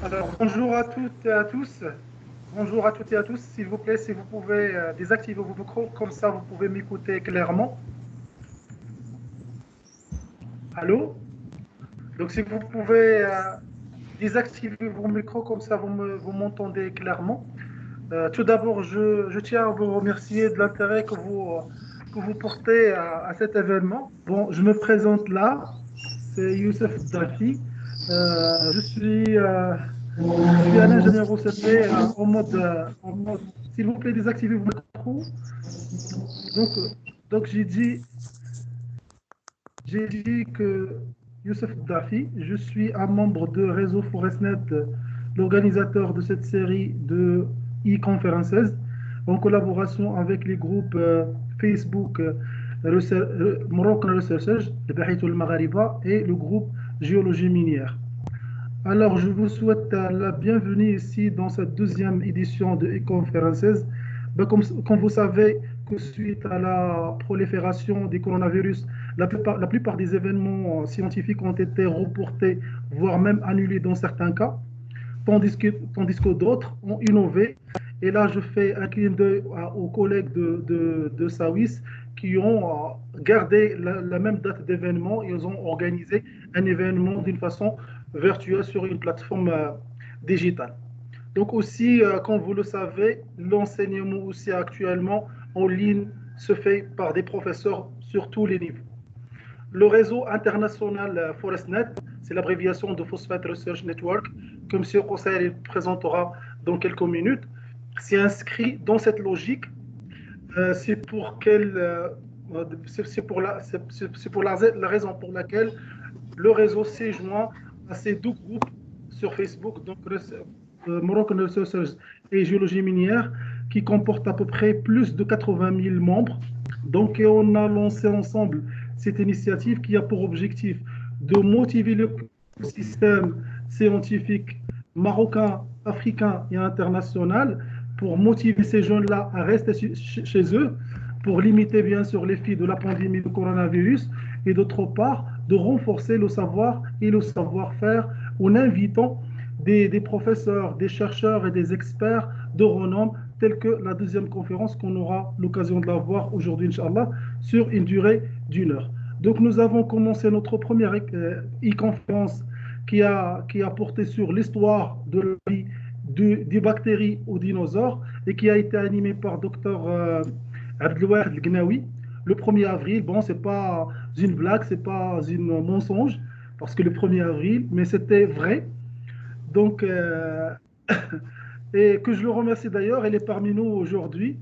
Alors, bonjour à toutes et à tous. Bonjour à toutes et à tous. S'il vous plaît, si vous pouvez désactiver vos micros, comme ça vous pouvez m'écouter clairement. Allô? Donc, si vous pouvez désactiver vos micros, comme ça vous m'entendez clairement. Tout d'abord, je tiens à vous remercier de l'intérêt que vous portez à cet événement. Bon, je me présente là. C'est Youssef Dafi. Je suis je suis un ingénieur OCP en mode, s'il vous plaît, désactivez vos micros. Donc, donc j'ai dit que Youssef Dafi, je suis un membre de Réseau Forestnet, l'organisateur de cette série de e-conferences en collaboration avec les groupes Facebook Moroccan Researchers, le Bahith al Maghariba et le groupe Géologie minière. Alors, je vous souhaite la bienvenue ici dans cette deuxième édition de e-conferences. Comme vous savez, que suite à la prolifération des coronavirus, la plupart des événements scientifiques ont été reportés, voire même annulés dans certains cas, tandis que d'autres ont innové. Et là, je fais un clin d'œil aux collègues de SAWIS qui ont gardé la même date d'événement. Ils ont organisé un événement d'une façon virtuelle sur une plateforme digitale. Donc aussi, comme vous le savez, l'enseignement aussi actuellement en ligne se fait par des professeurs sur tous les niveaux. Le réseau international ForestNet, c'est l'abréviation de Phosphate Research Network, que M. Kosser présentera dans quelques minutes, s'est inscrit dans cette logique. C'est pour, la raison pour laquelle le réseau s'est joint à ces deux groupes sur Facebook, donc Moroccan Researchers et Géologie minière, qui comportent à peu près plus de 80 000 membres. Donc, on a lancé ensemble cette initiative qui a pour objectif de motiver le système scientifique marocain, africain et international pour motiver ces jeunes-là à rester chez eux, pour limiter bien sûr l'effet de la pandémie de coronavirus et d'autre part de renforcer le savoir et le savoir-faire en invitant des professeurs, des chercheurs et des experts de renom telle que la deuxième conférence qu'on aura l'occasion de la voir aujourd'hui, Inch'Allah, sur une durée d'1 heure. Donc nous avons commencé notre première e-conférence qui a porté sur l'histoire de la vie des bactéries aux dinosaures et qui a été animée par Dr Abdelwahid El-Gnawi le 1er avril. Bon, c'est pas une blague, c'est pas un mensonge, parce que le 1er avril, mais c'était vrai. Donc, et que je le remercie d'ailleurs, elle est parmi nous aujourd'hui.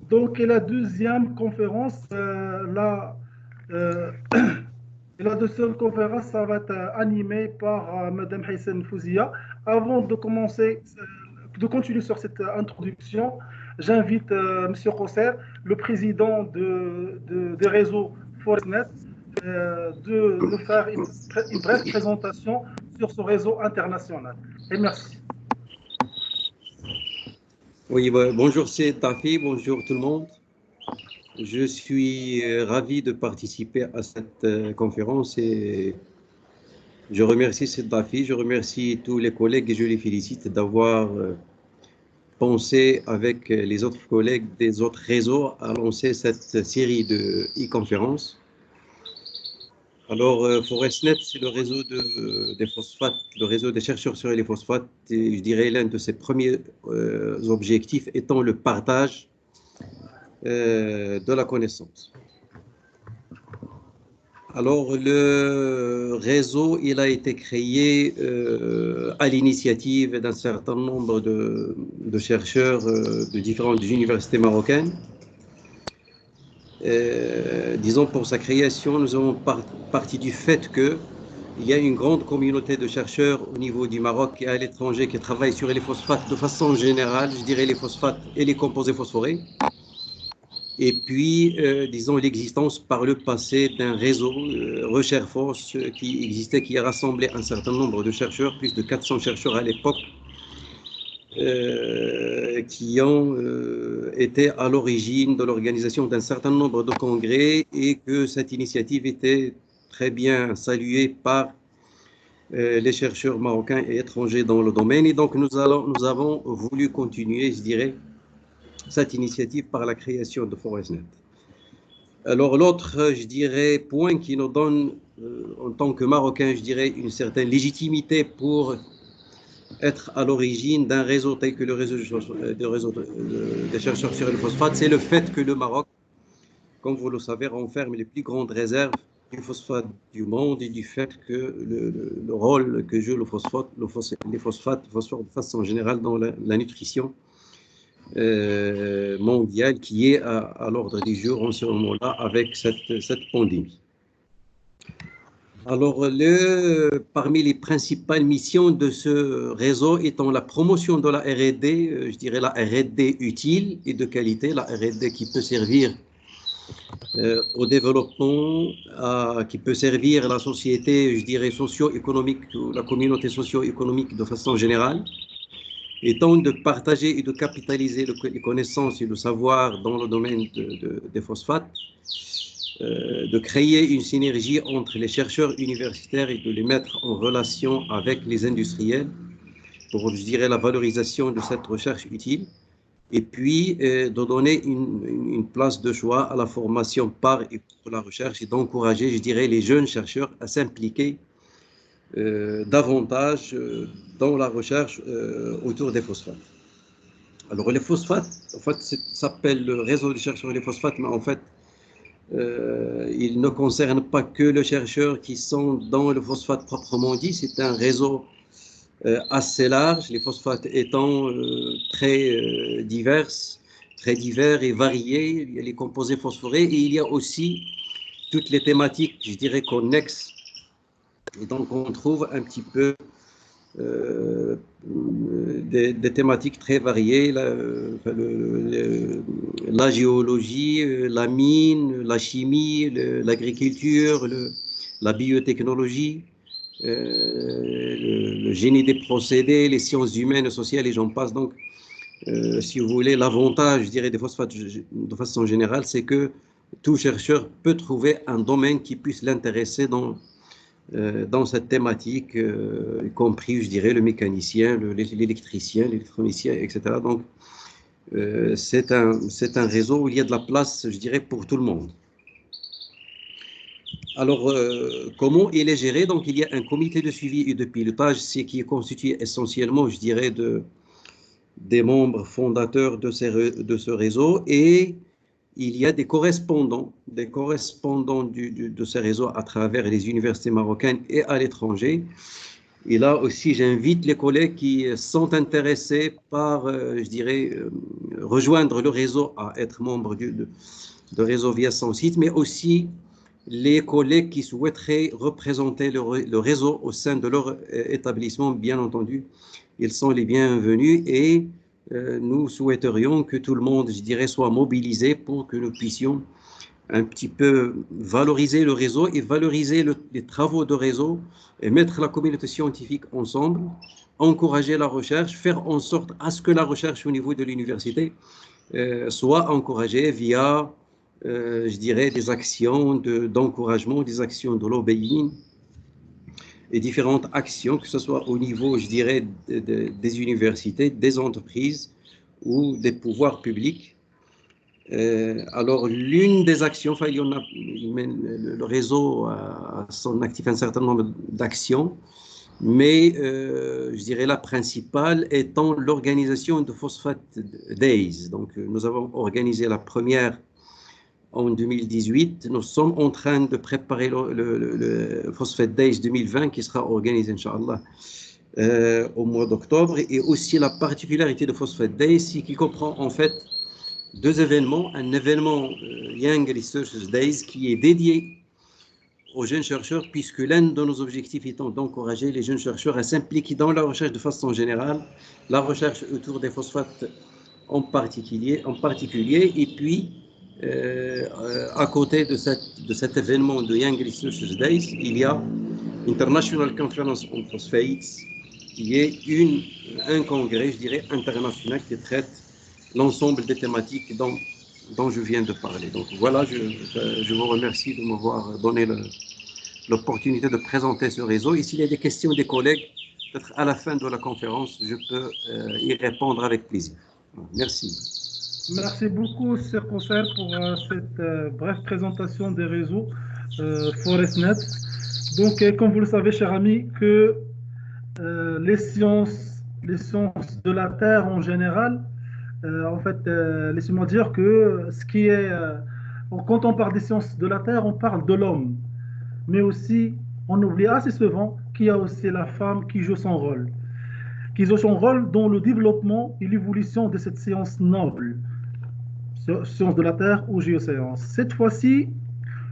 Donc, et la deuxième conférence, euh, la deuxième conférence, ça va être animé par Madame Haysen Fouzia. Avant de commencer, de continuer sur cette introduction, j'invite M. Kosser, le président des réseaux Forestnet, de nous faire une brève présentation sur ce réseau international. Et merci. Oui, bonjour, c'est Tafi, bonjour tout le monde. Je suis ravi de participer à cette conférence et je remercie Tafi, je remercie tous les collègues et je les félicite d'avoir pensé avec les autres collègues des autres réseaux à lancer cette série de e-conférences. Alors, ForestNet, c'est le réseau des phosphates, le réseau des chercheurs sur les phosphates, et je dirais l'un de ses premiers objectifs étant le partage de la connaissance. Alors, le réseau, il a été créé à l'initiative d'un certain nombre de chercheurs de différentes universités marocaines. Disons, pour sa création, nous avons parti du fait qu'il y a une grande communauté de chercheurs au niveau du Maroc et à l'étranger qui travaillent sur les phosphates de façon générale, je dirais les phosphates et les composés phosphorés. Et puis, disons, l'existence par le passé d'un réseau Recherche-Force qui existait, qui a rassemblé un certain nombre de chercheurs, plus de 400 chercheurs à l'époque, qui ont été à l'origine de l'organisation d'un certain nombre de congrès et que cette initiative était très bien saluée par les chercheurs marocains et étrangers dans le domaine. Et donc, nous avons voulu continuer, je dirais, cette initiative par la création de ForestNet. Alors, l'autre, je dirais, point qui nous donne, en tant que Marocains, je dirais, une certaine légitimité pour être à l'origine d'un réseau tel que le réseau des chercheurs sur le phosphate, c'est le fait que le Maroc, comme vous le savez, renferme les plus grandes réserves du phosphate du monde et du fait que le rôle que joue les phosphates de façon générale dans la nutrition mondiale qui est à l'ordre du jour en ce moment-là avec cette pandémie. Alors, parmi les principales missions de ce réseau étant la promotion de la R&D, je dirais la R&D utile et de qualité, la R&D qui peut servir au développement, qui peut servir la société, je dirais, socio-économique, ou la communauté socio-économique de façon générale, étant de partager et de capitaliser les connaissances et le savoir dans le domaine des phosphates, de créer une synergie entre les chercheurs universitaires et de les mettre en relation avec les industriels pour, je dirais, la valorisation de cette recherche utile, et puis de donner une place de choix à la formation par et pour la recherche et d'encourager, je dirais, les jeunes chercheurs à s'impliquer davantage dans la recherche autour des phosphates. Alors, les phosphates, en fait, ça s'appelle le réseau des chercheurs des phosphates, mais en fait, il ne concerne pas que les chercheurs qui sont dans le phosphate proprement dit, c'est un réseau assez large, les phosphates étant très divers et variés. Il y a les composés phosphorés et il y a aussi toutes les thématiques, je dirais, connexes. Et donc, on trouve un petit peu des thématiques très variées, la géologie, la mine, la chimie, l'agriculture, la biotechnologie, le génie des procédés, les sciences humaines et sociales, et j'en passe. Donc, si vous voulez, l'avantage, je dirais, des phosphates de façon générale, c'est que tout chercheur peut trouver un domaine qui puisse l'intéresser dans cette thématique, y compris, je dirais, le mécanicien, l'électricien, l'électronicien, etc. Donc, c'est un réseau où il y a de la place, je dirais, pour tout le monde. Alors, comment il est géré? Donc, il y a un comité de suivi et de pilotage, qui est constitué essentiellement, je dirais, des membres fondateurs de ce réseau, et il y a des correspondants de ces réseaux à travers les universités marocaines et à l'étranger. Et là aussi, j'invite les collègues qui sont intéressés par, je dirais, rejoindre le réseau, à être membre de réseau via son site, mais aussi les collègues qui souhaiteraient représenter le réseau au sein de leur établissement, bien entendu, ils sont les bienvenus, et nous souhaiterions que tout le monde, je dirais, soit mobilisé pour que nous puissions un petit peu valoriser le réseau et valoriser les travaux de réseau et mettre la communauté scientifique ensemble, encourager la recherche, faire en sorte à ce que la recherche au niveau de l'université soit encouragée via, je dirais, des actions d'encouragement, des actions de lobbying et différentes actions, que ce soit au niveau, je dirais, des universités, des entreprises ou des pouvoirs publics. Alors, l'une des actions, enfin, le réseau a son actif un certain nombre d'actions, mais je dirais la principale étant l'organisation de Phosphate Days. Donc, nous avons organisé la première en 2018. Nous sommes en train de préparer le Phosphate Days 2020 qui sera organisé, Inch'Allah, au mois d'octobre. Et aussi la particularité de Phosphate Days, qui comprend en fait deux événements. Un événement Young Researchers Days qui est dédié aux jeunes chercheurs, puisque l'un de nos objectifs étant d'encourager les jeunes chercheurs à s'impliquer dans la recherche de façon générale, la recherche autour des phosphates en particulier, et puis à côté de cet événement de Young Researchers Days, il y a International Conference on Phosphates, qui est un congrès, je dirais, international qui traite l'ensemble des thématiques dont je viens de parler. Donc voilà, je vous remercie de m'avoir donné l'opportunité de présenter ce réseau. Et s'il y a des questions des collègues, peut-être à la fin de la conférence, je peux y répondre avec plaisir. Merci. Merci beaucoup, Sir Kousser, pour cette brève présentation des réseaux ForestNet. Donc, comme vous le savez, chers amis, que les sciences de la Terre en général, en fait, laissez-moi dire que ce qui est, quand on parle des sciences de la Terre, on parle de l'homme, mais aussi, on oublie assez souvent qu'il y a aussi la femme qui joue son rôle dans le développement et l'évolution de cette science noble, science de la Terre ou géosciences. Cette fois-ci,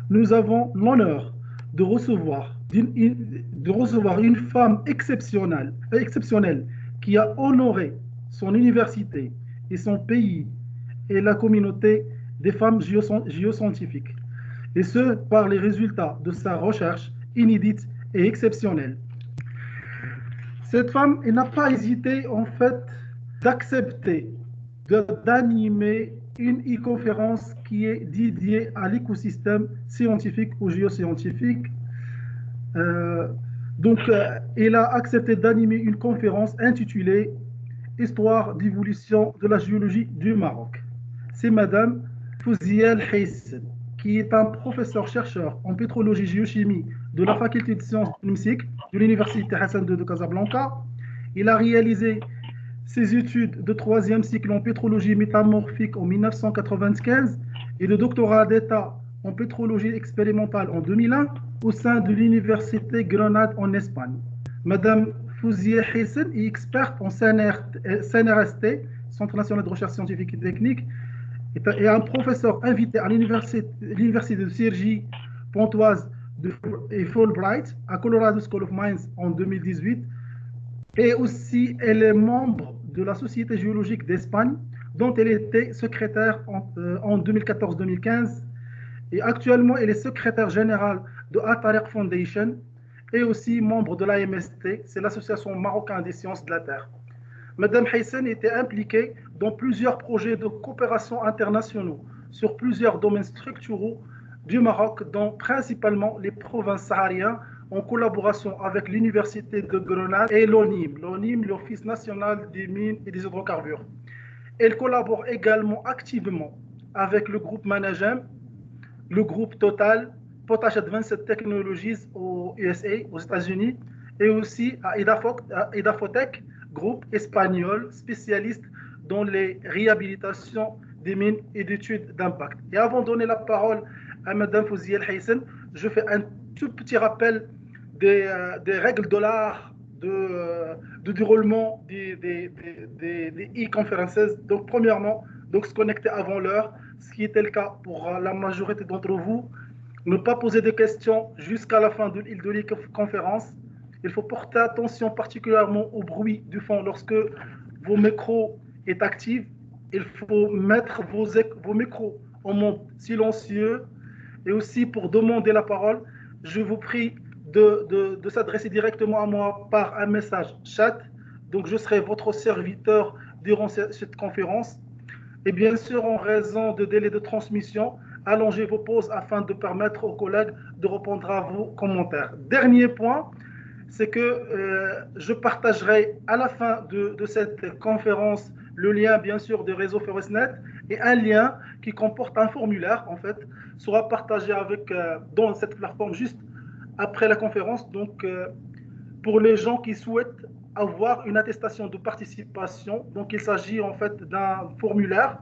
nous avons l'honneur de recevoir une femme exceptionnelle qui a honoré son université et son pays et la communauté des femmes géoscientifiques, et ce par les résultats de sa recherche inédite et exceptionnelle. Cette femme, elle n'a pas hésité en fait d'accepter d'animer une e-conférence qui est dédiée à l'écosystème scientifique ou géoscientifique. Elle a accepté d'animer une conférence intitulée Histoire d'évolution de la géologie du Maroc. C'est Madame Fouzia El Hayssen, qui est un professeur-chercheur en pétrologie géochimie de la faculté de sciences de l'Université Hassan II de Casablanca. Il a réalisé ses études de troisième cycle en pétrologie métamorphique en 1995 et le doctorat d'État en pétrologie expérimentale en 2001 au sein de l'Université Grenade en Espagne. Madame Fouzia Hayssen est experte en CNRST, Centre national de recherche scientifique et technique, et un professeur invité à l'Université de Cergy, Pontoise et Fulbright à Colorado School of Mines en 2018. Et aussi, elle est membre de la Société géologique d'Espagne, dont elle était secrétaire en 2014-2015. Et actuellement, elle est secrétaire générale de Atariq Foundation et aussi membre de l'AMST, c'est l'Association marocaine des sciences de la Terre. Madame Hayssen était impliquée dans plusieurs projets de coopération internationaux sur plusieurs domaines structuraux du Maroc, dont principalement les provinces sahariennes, en collaboration avec l'Université de Grenade et l'ONIM, l'Office national des mines et des hydrocarbures. Elle collabore également activement avec le groupe Managem, le groupe Total, Potash Advanced Technologies aux USA, aux États-Unis, et aussi à Edafotec, groupe espagnol spécialiste dans les réhabilitations des mines et d'études d'impact. Et avant de donner la parole à Mme Fouzia El Hayssen, je fais un tout petit rappel des règles de l'art de déroulement des e-conferences. Donc, premièrement, se connecter avant l'heure, ce qui était le cas pour la majorité d'entre vous. Ne pas poser de questions jusqu'à la fin de l'e-conférence. Il faut porter attention particulièrement au bruit du fond lorsque vos micros est actif. Il faut mettre vos micros en mode silencieux. Et aussi, pour demander la parole, je vous prie de s'adresser directement à moi par un message chat. Donc, je serai votre serviteur durant cette conférence. Et bien sûr, en raison de délai de transmission, allongez vos pauses afin de permettre aux collègues de répondre à vos commentaires. Dernier point, c'est que je partagerai à la fin de cette conférence le lien, bien sûr, du réseau ForestNet et un lien qui comporte un formulaire, en fait, sera partagé dans cette plateforme juste après la conférence. Donc, pour les gens qui souhaitent avoir une attestation de participation, donc il s'agit en fait d'un formulaire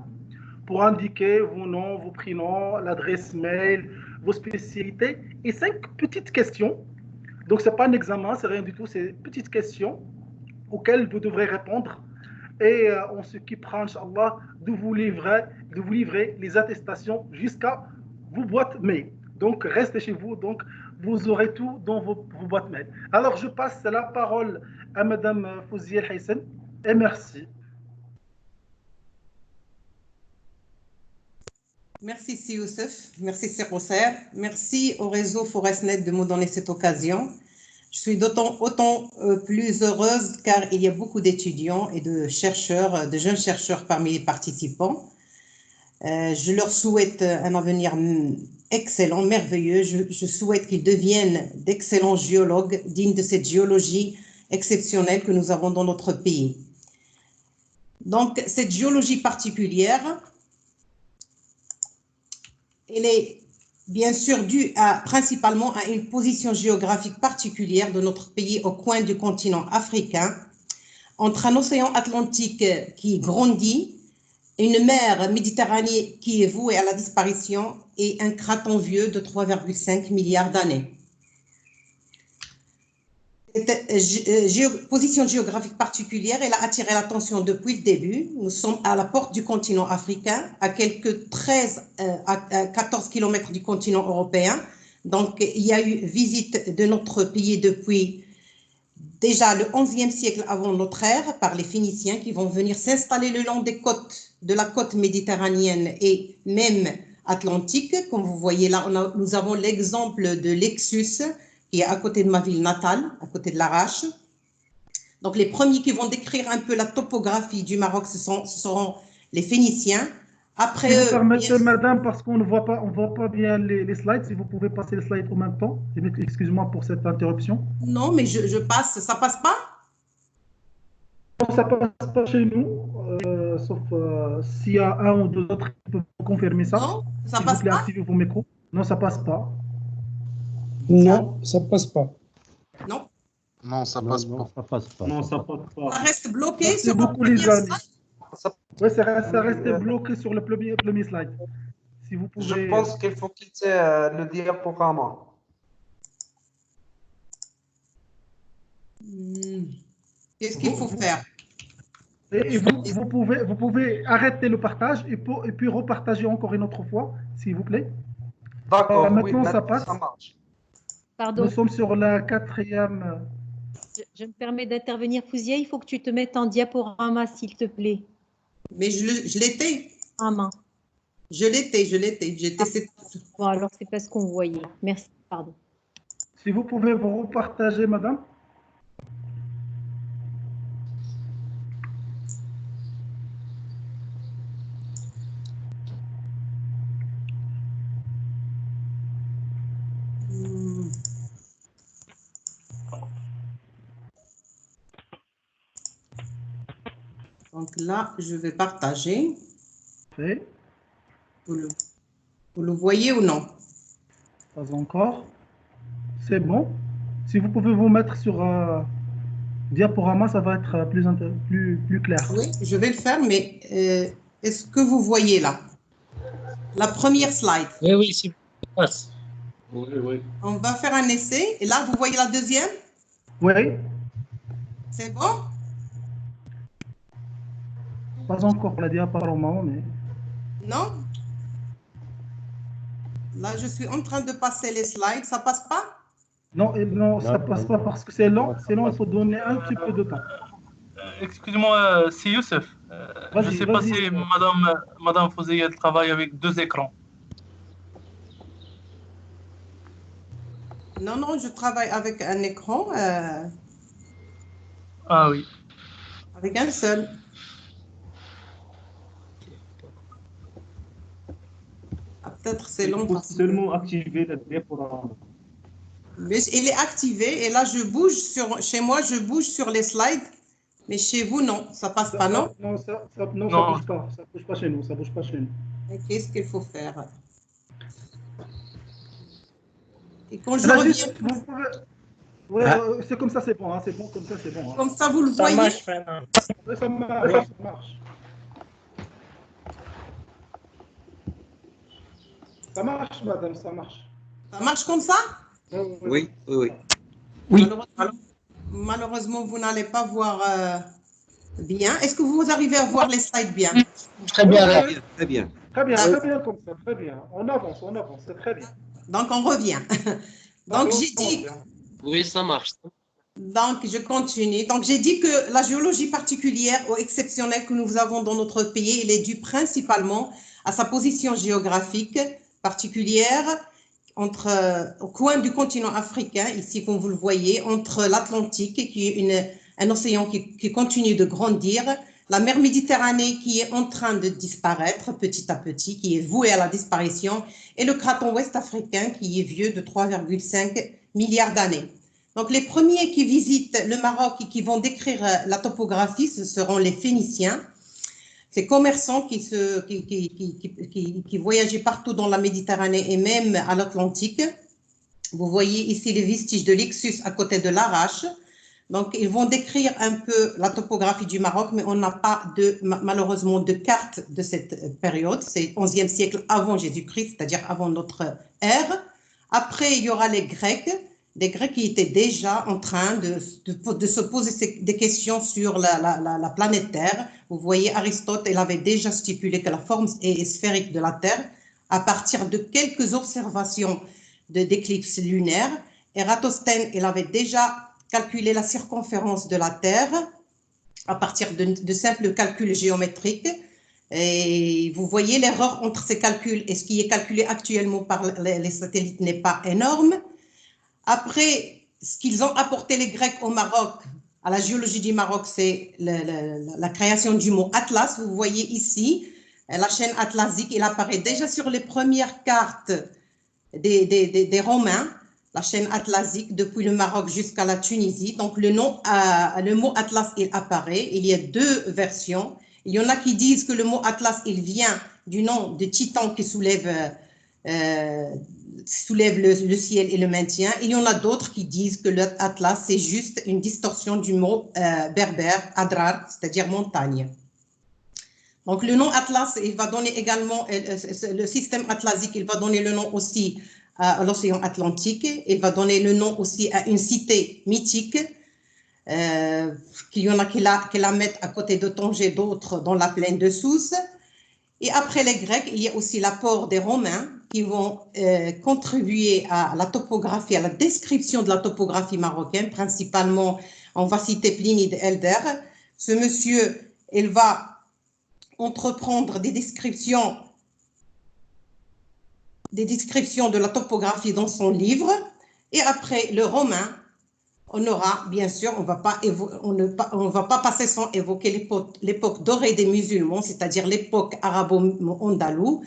pour indiquer vos noms, vos prénoms, l'adresse mail, vos spécialités et 5 petites questions. Donc, ce n'est pas un examen, c'est rien du tout, c'est petites questions auxquelles vous devrez répondre. Et on s'occupera, Inch'Allah, de vous livrer les attestations jusqu'à vos boîtes mail. Donc, restez chez vous, donc vous aurez tout dans vos boîtes mail. Alors, je passe la parole à Mme Fouzia El Hayssen et merci. Merci, Si Youssef. Merci, Sir Kousser. Merci au réseau ForestNet de me donner cette occasion. Je suis autant plus heureuse car il y a beaucoup d'étudiants et de chercheurs, de jeunes chercheurs parmi les participants. Je leur souhaite un avenir excellent, merveilleux. Je souhaite qu'ils deviennent d'excellents géologues dignes de cette géologie exceptionnelle que nous avons dans notre pays. Donc, cette géologie particulière, elle est bien sûr due principalement à une position géographique particulière de notre pays au coin du continent africain, entre un océan Atlantique qui grandit, une mer Méditerranée qui est vouée à la disparition et un craton vieux de 3,5 milliards d'années. Cette position géographique particulière, elle a attiré l'attention depuis le début. Nous sommes à la porte du continent africain, à quelques 14 kilomètres du continent européen. Donc, il y a eu visite de notre pays depuis déjà le 11e siècle avant notre ère par les Phéniciens qui vont venir s'installer le long des côtes, de la côte méditerranéenne et même atlantique. Comme vous voyez là, nous avons l'exemple de Lexus, qui est à côté de ma ville natale, à côté de Larache. Donc, les premiers qui vont décrire un peu la topographie du Maroc, ce seront les Phéniciens. Après Si vous permettez, madame, parce qu'on ne voit pas bien les slides, si vous pouvez passer les slides en même temps. Excusez-moi pour cette interruption. Non, mais je passe, ça passe pas? Non, ça passe pas chez nous, sauf s'il y a un ou deux autres qui peuvent confirmer ça. Non, ça S'il passe vous plaît, pas? activez vos micros. Non, ça passe pas. Non, ça passe pas. Non. Non, ça passe pas. Ça passe pas. Non, ça passe Ça pas. reste bloqué Merci sur la beaucoup, les première amis. slide. Oui, ça reste bloqué sur le premier slide. Si vous pouvez... Je pense qu'il faut quitter le diaporama. Qu'est-ce qu'il faut faire? Et vous pouvez arrêter le partage et puis repartager encore une autre fois, s'il vous plaît. D'accord, oui, maintenant, ça passe. ça marche. Pardon, Nous sommes sur la 4e. je me permets d'intervenir. Fouzia, il faut que tu te mettes en diaporama, s'il te plaît. Mais je l'étais. En main. Je l'étais. Bon, alors c'est pas ce qu'on voyait. Merci, pardon. Si vous pouvez vous repartager, madame. Donc là, je vais partager. Fait. Vous le voyez ou non? Pas encore. C'est bon. Si vous pouvez vous mettre sur diaporama, ça va être plus clair. Oui, je vais le faire, mais est-ce que vous voyez là? La première slide. Oui, c'est passe. Oui, oui. On va faire un essai. Et là, vous voyez la deuxième? Oui, C'est bon? pas encore pour la diaporama, mais... Non? Là, je suis en train de passer les slides. Ça passe pas? Non, ça passe pas parce que c'est lent. Sinon, il faut donner un petit peu de temps. Excusez-moi, c'est Youssef. Je ne sais pas vas-y. si Madame Fouzey, elle travaille avec deux écrans. Non, je travaille avec un écran, Ah oui. avec un seul. Peut-être c'est long. Il faut seulement activer le diaporama. Mais il est activé et là je bouge chez moi je bouge sur les slides, mais chez vous non, ça passe pas, non? Non, ça Non. bouge pas. Ça bouge pas chez nous. Ça bouge pas chez nous. Et qu'est-ce qu'il faut faire? Et quand je Là, reviens, juste, vous pouvez... Ouais, c'est comme ça, c'est bon. C'est bon, comme ça, c'est bon. comme ça vous le Ça voyez? marche maintenant. Ouais, ça marche. Ça marche, madame, ça marche. Ça marche comme ça? Oui, oui, oui. Oui. Malheureusement, vous n'allez pas voir bien. Est-ce que vous arrivez à voir les slides bien? Très bien. Très bien, très bien. Très bien comme ça, très bien. On avance, c'est très bien. Donc on revient. Donc j'ai dit. Oui, ça marche. Donc, je continue. Donc, j'ai dit que la géologie particulière ou exceptionnelle que nous avons dans notre pays, elle est due principalement à sa position géographique particulière au coin du continent africain, ici comme vous le voyez, entre l'Atlantique, qui est un océan qui continue de grandir, la mer Méditerranée qui est en train de disparaître petit à petit, qui est vouée à la disparition, et le craton ouest africain qui est vieux de 3,5 milliards d'années. Donc les premiers qui visitent le Maroc et qui vont décrire la topographie, ce seront les Phéniciens, ces commerçants qui voyageaient partout dans la Méditerranée et même à l'Atlantique. Vous voyez ici les vestiges de l'Ixus à côté de l'Arrache. Donc, ils vont décrire un peu la topographie du Maroc, mais on n'a pas malheureusement de carte de cette période. C'est 11e siècle avant Jésus-Christ, c'est-à-dire avant notre ère. Après, il y aura les Grecs qui étaient déjà en train de se poser des questions sur la planète Terre. Vous voyez, Aristote, il avait déjà stipulé que la forme est sphérique de la Terre à partir de quelques observations d'éclipses lunaires. Ératosthène, il avait déjà calculer la circonférence de la Terre à partir de simples calculs géométriques. Et vous voyez l'erreur entre ces calculs et ce qui est calculé actuellement par les satellites n'est pas énorme. Après, ce qu'ils ont apporté les Grecs au Maroc, à la géologie du Maroc, c'est la création du mot Atlas. Vous voyez ici la chaîne atlasique, il apparaît déjà sur les premières cartes des Romains. La chaîne atlasique depuis le Maroc jusqu'à la Tunisie. Donc, le mot Atlas, il apparaît. Il y a deux versions. Il y en a qui disent que le mot Atlas, il vient du nom de Titan qui soulève le ciel et le maintient. Il y en a d'autres qui disent que l'Atlas, c'est juste une distorsion du mot berbère, Adrar, c'est-à-dire montagne. Donc, le nom Atlas, il va donner également, le système atlasique, il va donner le nom aussi à l'océan Atlantique. Il va donner le nom aussi à une cité mythique, qu'il y en a qui la mettent à côté de Tanger, d'autres dans la plaine de Sousse. Et après les Grecs, il y a aussi l'apport des Romains qui vont contribuer à la topographie, à la description de la topographie marocaine. Principalement, on va citer Pline de Elder. Ce monsieur, il va entreprendre des descriptions de la topographie dans son livre. Et après le romain, on aura, bien sûr, on ne va pas passer sans évoquer l'époque dorée des musulmans, c'est-à-dire l'époque arabo-andalouse.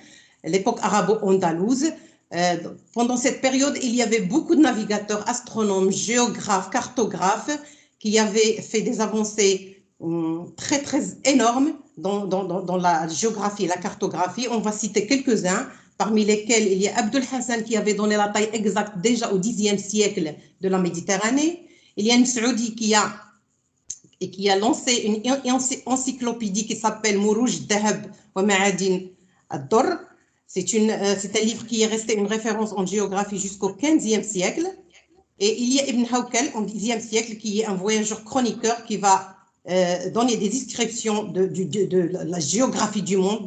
Pendant cette période, il y avait beaucoup de navigateurs, astronomes, géographes, cartographes qui avaient fait des avancées très, très énormes dans la géographie et la cartographie. On va citer quelques-uns, parmi lesquels il y a Abdul Hassan qui avait donné la taille exacte déjà au Xe siècle de la Méditerranée. Il y a une Saoudi qui a lancé une encyclopédie qui s'appelle Mourouj Dahab wa Ma'adin ad-Dorr. C'est un livre qui est resté une référence en géographie jusqu'au XVe siècle. Et il y a Ibn Hawkal au Xe siècle qui est un voyageur chroniqueur qui va donner des descriptions de la géographie du monde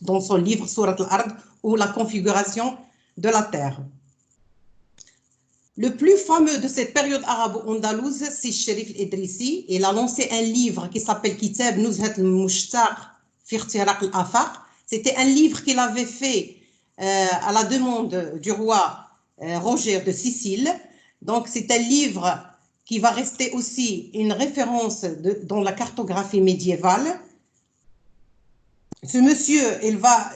dans son livre Surat al-Ard ou la configuration de la Terre. Le plus fameux de cette période arabo-andalouse, c'est Sherif Idrissi. Il a lancé un livre qui s'appelle Kitab Nuzhat al-Mushtaq fi Ikhtiraq al-Afaq. C'était un livre qu'il avait fait à la demande du roi Roger de Sicile. Donc, c'est un livre qui va rester aussi une référence dans la cartographie médiévale. Ce monsieur, il va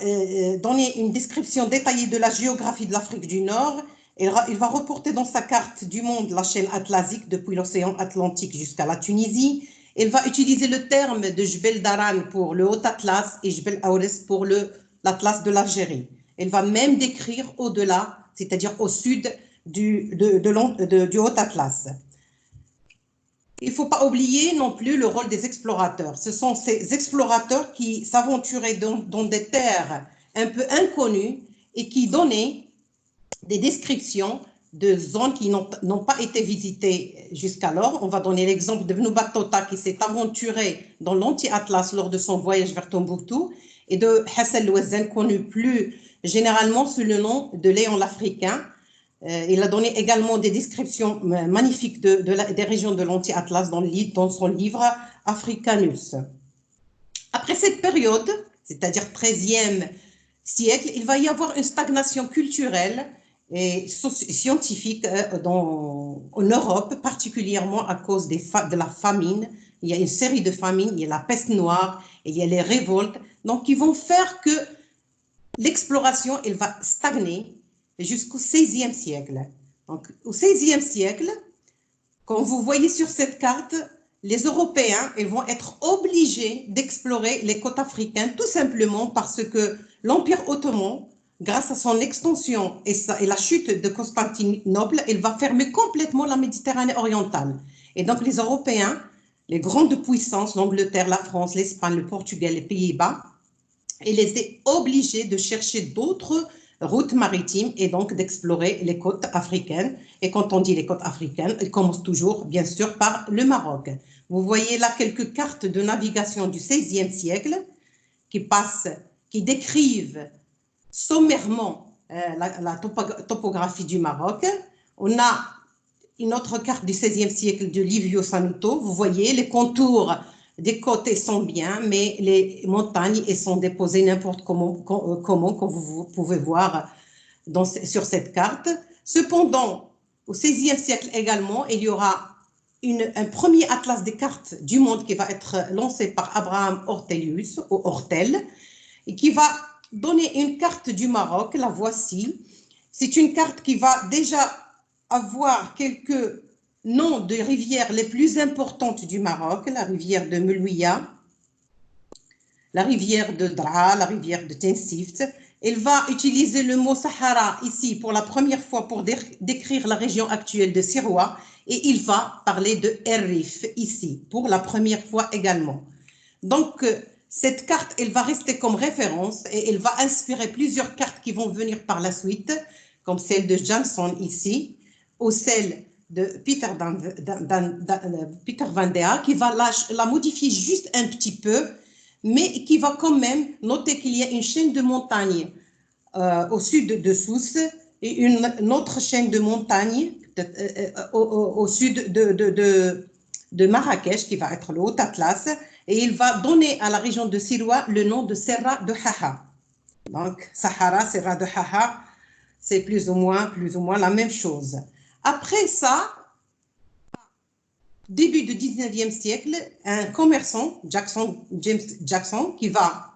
donner une description détaillée de la géographie de l'Afrique du Nord. Il va reporter dans sa carte du monde la chaîne atlasique depuis l'océan Atlantique jusqu'à la Tunisie. Il va utiliser le terme de Jbel Daran pour le Haut Atlas et Jbel Aoures pour l'Atlas de l'Algérie. Il va même décrire au-delà, c'est-à-dire au sud du Haut Atlas. Il ne faut pas oublier non plus le rôle des explorateurs. Ce sont ces explorateurs qui s'aventuraient dans des terres un peu inconnues et qui donnaient des descriptions de zones qui n'ont pas été visitées jusqu'alors. On va donner l'exemple de Ibn Battuta qui s'est aventuré dans l'anti-Atlas lors de son voyage vers Tombouctou et de Hassan Louazen, connu plus généralement sous le nom de Léon l'Africain. Il a donné également des descriptions magnifiques des régions de l'anti-Atlas dans son livre Africanus. Après cette période, c'est-à-dire 13e siècle, il va y avoir une stagnation culturelle et scientifiques en Europe, particulièrement à cause de la famine. Il y a une série de famines, il y a la peste noire, il y a les révoltes, donc ils vont faire que l'exploration, elle va stagner jusqu'au XVIe siècle. Donc, au XVIe siècle, comme vous voyez sur cette carte, les Européens ils vont être obligés d'explorer les côtes africaines, tout simplement parce que l'Empire ottoman, grâce à son extension et la chute de Constantinople, il va fermer complètement la Méditerranée orientale. Et donc, les Européens, les grandes puissances, l'Angleterre, la France, l'Espagne, le Portugal, les Pays-Bas, ils étaient obligés de chercher d'autres routes maritimes et donc d'explorer les côtes africaines. Et quand on dit les côtes africaines, elles commencent toujours, bien sûr, par le Maroc. Vous voyez là quelques cartes de navigation du XVIe siècle qui décrivent sommairement la topographie du Maroc. On a une autre carte du XVIe siècle de Livio Sanuto. Vous voyez, les contours des côtés sont bien, mais les montagnes elles sont déposées n'importe comment, comme vous pouvez voir sur cette carte. Cependant, au XVIe siècle également, il y aura un premier atlas des cartes du monde qui va être lancé par Abraham Ortelius, ou Ortel, et qui va donner une carte du Maroc. La voici. C'est une carte qui va déjà avoir quelques noms de rivières les plus importantes du Maroc, la rivière de Melouia, la rivière de Dra, la rivière de Tensift. Il va utiliser le mot Sahara ici pour la première fois pour décrire la région actuelle de Sirois, et il va parler de Errif ici pour la première fois également. Donc, cette carte, elle va rester comme référence et elle va inspirer plusieurs cartes qui vont venir par la suite, comme celle de Jansson ici, ou celle de Peter Van Dea, qui va la modifier juste un petit peu, mais qui va quand même noter qu'il y a une chaîne de montagnes au sud de Sousse et une autre chaîne de montagnes au sud de Marrakech, qui va être le Haut-Atlas, et il va donner à la région de Sirois le nom de Serra de Haha. Donc, Sahara, Serra de Haha, c'est plus ou moins la même chose. Après ça, début du 19e siècle, un commerçant, James Jackson, qui va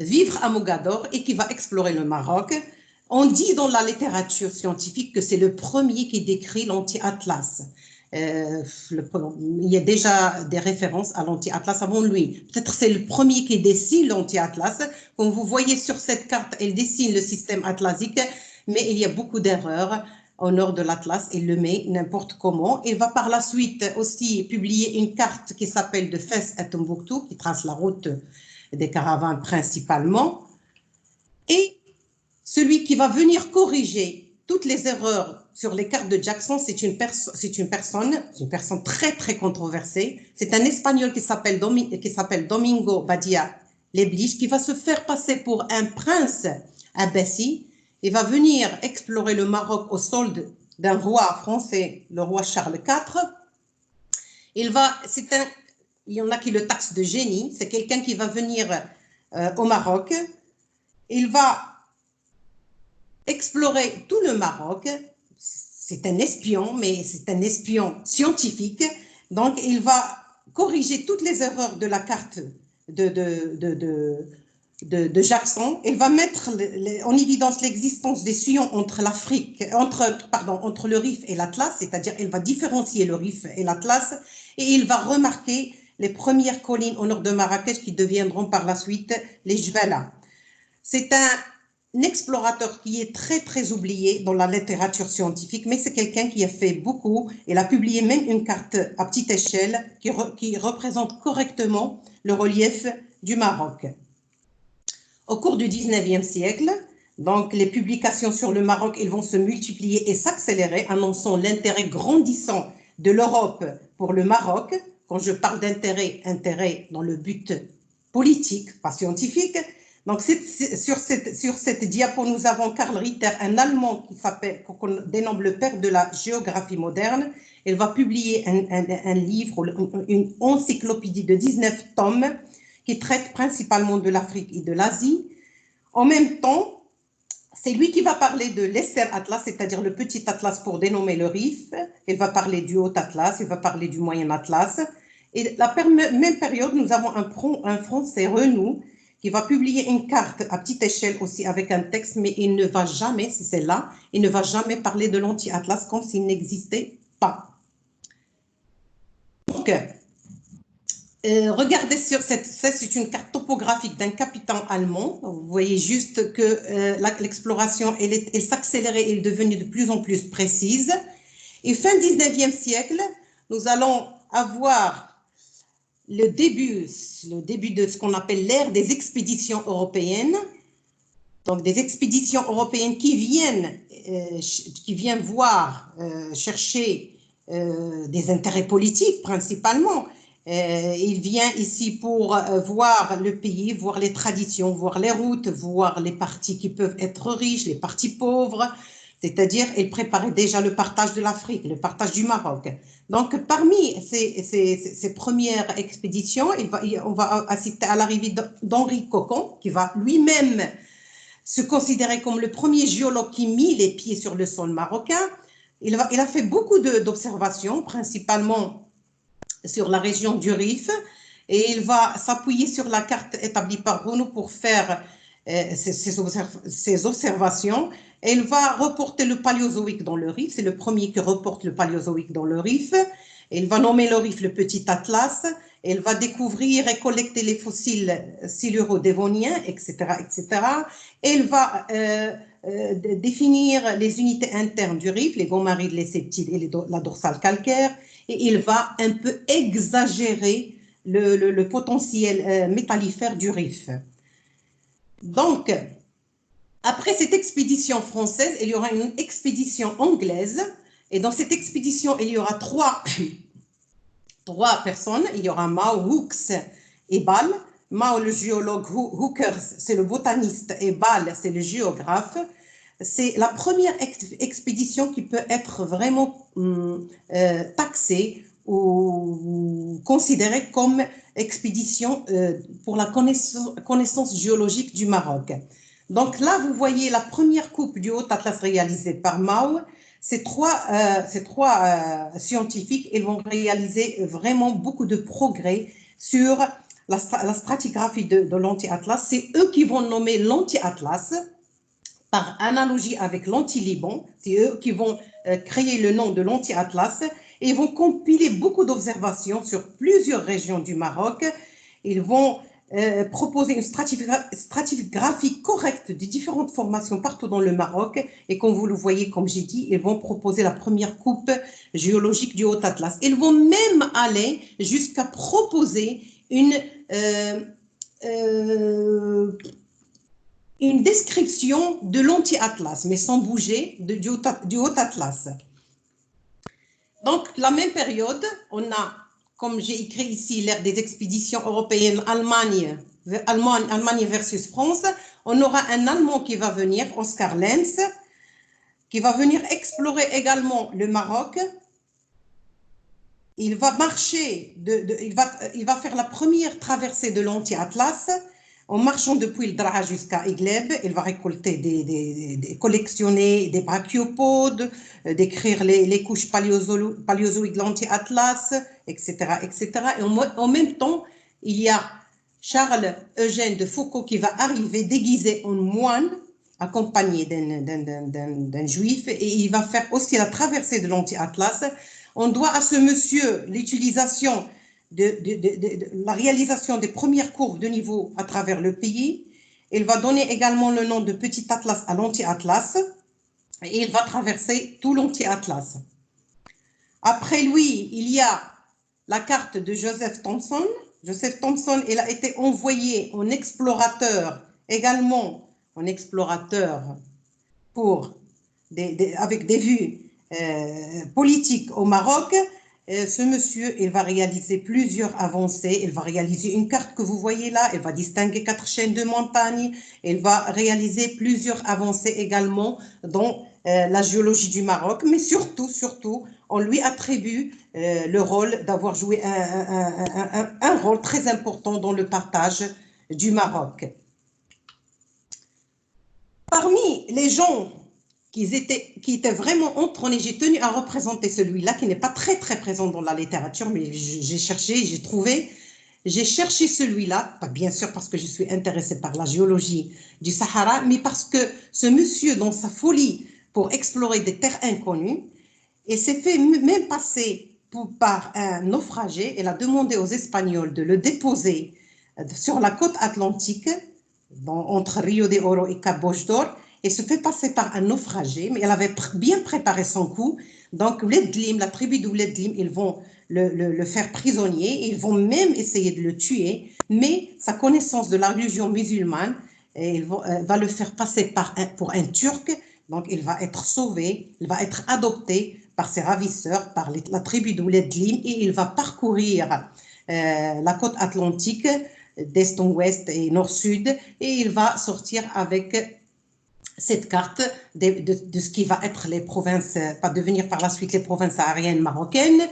vivre à Mogador et qui va explorer le Maroc. On dit dans la littérature scientifique que c'est le premier qui décrit l'anti-atlas. Il y a déjà des références à l'anti-atlas avant lui. Peut-être c'est le premier qui dessine l'anti-atlas. Comme vous voyez sur cette carte, elle dessine le système atlasique, mais il y a beaucoup d'erreurs. Au nord de l'Atlas, il le met n'importe comment. Il va par la suite aussi publier une carte qui s'appelle de Fès à Tombouctou, qui trace la route des caravanes principalement. Et celui qui va venir corriger toutes les erreurs sur les cartes de Jackson, c'est une personne très, très controversée. C'est un Espagnol qui s'appelle Domingo Badia Leblich, qui va se faire passer pour un prince abbasi. Il va venir explorer le Maroc au solde d'un roi français, le roi Charles IV. Il y en a qui le taxent de génie. C'est quelqu'un qui va venir au Maroc. Il va explorer tout le Maroc. C'est un espion, mais c'est un espion scientifique. Donc, il va corriger toutes les erreurs de la carte de Jackson. Il va mettre en évidence l'existence des sillons entre le Rif et l'Atlas, c'est-à-dire il va différencier le Rif et l'Atlas, et il va remarquer les premières collines au nord de Marrakech qui deviendront par la suite les Jbala. C'est un explorateur qui est très, très oublié dans la littérature scientifique, mais c'est quelqu'un qui a fait beaucoup. Il a publié même une carte à petite échelle qui représente correctement le relief du Maroc. Au cours du 19e siècle, donc les publications sur le Maroc, elles vont se multiplier et s'accélérer, annonçant l'intérêt grandissant de l'Europe pour le Maroc. Quand je parle d'intérêt, intérêt dans le but politique, pas scientifique. Donc sur cette diapo, nous avons Karl Ritter, un Allemand qu'on dénomme le père de la géographie moderne. Il va publier un livre, une encyclopédie de 19 tomes, qui traite principalement de l'Afrique et de l'Asie. En même temps, c'est lui qui va parler de l'Esser Atlas, c'est-à-dire le petit Atlas pour dénommer le Rif. Il va parler du Haut Atlas, il va parler du Moyen Atlas. Et la même période, nous avons un Français, Renou, qui va publier une carte à petite échelle aussi avec un texte, mais il ne va jamais, c'est celle-là, il ne va jamais parler de l'anti-Atlas comme s'il n'existait pas. Donc, regardez sur c'est une carte topographique d'un capitaine allemand. Vous voyez juste que l'exploration, elle s'accélérait, elle est devenue de plus en plus précise. Et fin 19e siècle, nous allons avoir le début de ce qu'on appelle l'ère des expéditions européennes. Donc, des expéditions européennes qui viennent voir, chercher des intérêts politiques principalement. Il vient ici pour voir le pays, voir les traditions, voir les routes, voir les parties qui peuvent être riches, les parties pauvres. C'est-à-dire, il préparait déjà le partage de l'Afrique, le partage du Maroc. Donc, parmi ces premières expéditions, on va assister à l'arrivée d'Henri Cocon, qui va lui-même se considérer comme le premier géologue qui mit les pieds sur le sol marocain. Il a fait beaucoup d'observations, principalement sur la région du Rif, et il va s'appuyer sur la carte établie par Renou pour faire ses observations. Et il va reporter le Paléozoïque dans le Rif, c'est le premier qui reporte le Paléozoïque dans le Rif. Il va nommer le Rif le Petit Atlas. Il va découvrir et collecter les fossiles siluro-dévoniens, etc., etc. Et il va définir les unités internes du Rif, les gomarides, les septides et la dorsale calcaire. Et il va un peu exagérer le potentiel métallifère du Rif. Donc, après cette expédition française, il y aura une expédition anglaise. Et dans cette expédition, il y aura trois personnes. Il y aura Mao, Hooks et Ball. Mao, le géologue, Hookers, c'est le botaniste, et Ball, c'est le géographe. C'est la première expédition qui peut être vraiment taxée ou considérée comme expédition pour la connaissance géologique du Maroc. Donc là, vous voyez la première coupe du Haut Atlas réalisée par Mao. Ces trois scientifiques, ils vont réaliser vraiment beaucoup de progrès sur la stratigraphie de l'anti-Atlas. C'est eux qui vont nommer l'anti-Atlas par analogie avec l'anti-Liban. C'est eux qui vont créer le nom de l'anti-Atlas et ils vont compiler beaucoup d'observations sur plusieurs régions du Maroc. Ils vont proposer une stratigraphie correcte des différentes formations partout dans le Maroc. Et comme vous le voyez, comme j'ai dit, ils vont proposer la première coupe géologique du Haut Atlas. Ils vont même aller jusqu'à proposer une description de l'anti-Atlas, mais sans bouger du Haut Atlas. Donc, la même période, on a, comme j'ai écrit ici, l'ère des expéditions européennes, Allemagne versus France. On aura un Allemand qui va venir, Oskar Lenz, qui va venir explorer également le Maroc. Il va marcher, il va faire la première traversée de l'anti-Atlas en marchant depuis le Draa jusqu'à Igleb. Il va récolter, collectionner des brachiopodes, décrire les couches paléozoïques de l'anti-Atlas, etc., etc. Et en même temps, il y a Charles Eugène de Foucault qui va arriver déguisé en moine, accompagné d'un juif, et il va faire aussi la traversée de l'anti-Atlas. On doit à ce monsieur l'utilisation la réalisation des premières courbes de niveau à travers le pays. Il va donner également le nom de Petit Atlas à l'anti-Atlas et il va traverser tout l'anti-Atlas. Après lui, il y a la carte de Joseph Thomson. Joseph Thomson, il a été envoyé en explorateur, également en explorateur avec des vues politiques au Maroc. Ce monsieur, il va réaliser plusieurs avancées. Il va réaliser une carte que vous voyez là. Il va distinguer 4 chaînes de montagnes. Il va réaliser plusieurs avancées également dans la géologie du Maroc. Mais surtout, on lui attribue le rôle d'avoir joué un rôle très important dans le partage du Maroc. Parmi les gens qui étaient vraiment entrônés, j'ai tenu à représenter celui-là qui n'est pas très présent dans la littérature, mais j'ai cherché, j'ai cherché celui-là, bien sûr parce que je suis intéressée par la géologie du Sahara, mais parce que ce monsieur, dans sa folie pour explorer des terres inconnues, il s'est fait même passer par un naufragé. Il a demandé aux Espagnols de le déposer sur la côte atlantique, entre Rio de Oro et Cap Bojador, et se fait passer par un naufragé, mais elle avait bien préparé son coup. Donc, la tribu d'Ouledlim, ils vont le faire prisonnier, ils vont même essayer de le tuer, mais sa connaissance de la religion musulmane va le faire passer pour un Turc. Donc, il va être sauvé, il va être adopté par ses ravisseurs, par la tribu d'Ouledlim, et il va parcourir la côte atlantique d'est en ouest et nord-sud, et il va sortir avec cette carte de ce qui va être les provinces, va devenir par la suite les provinces sahariennes marocaines,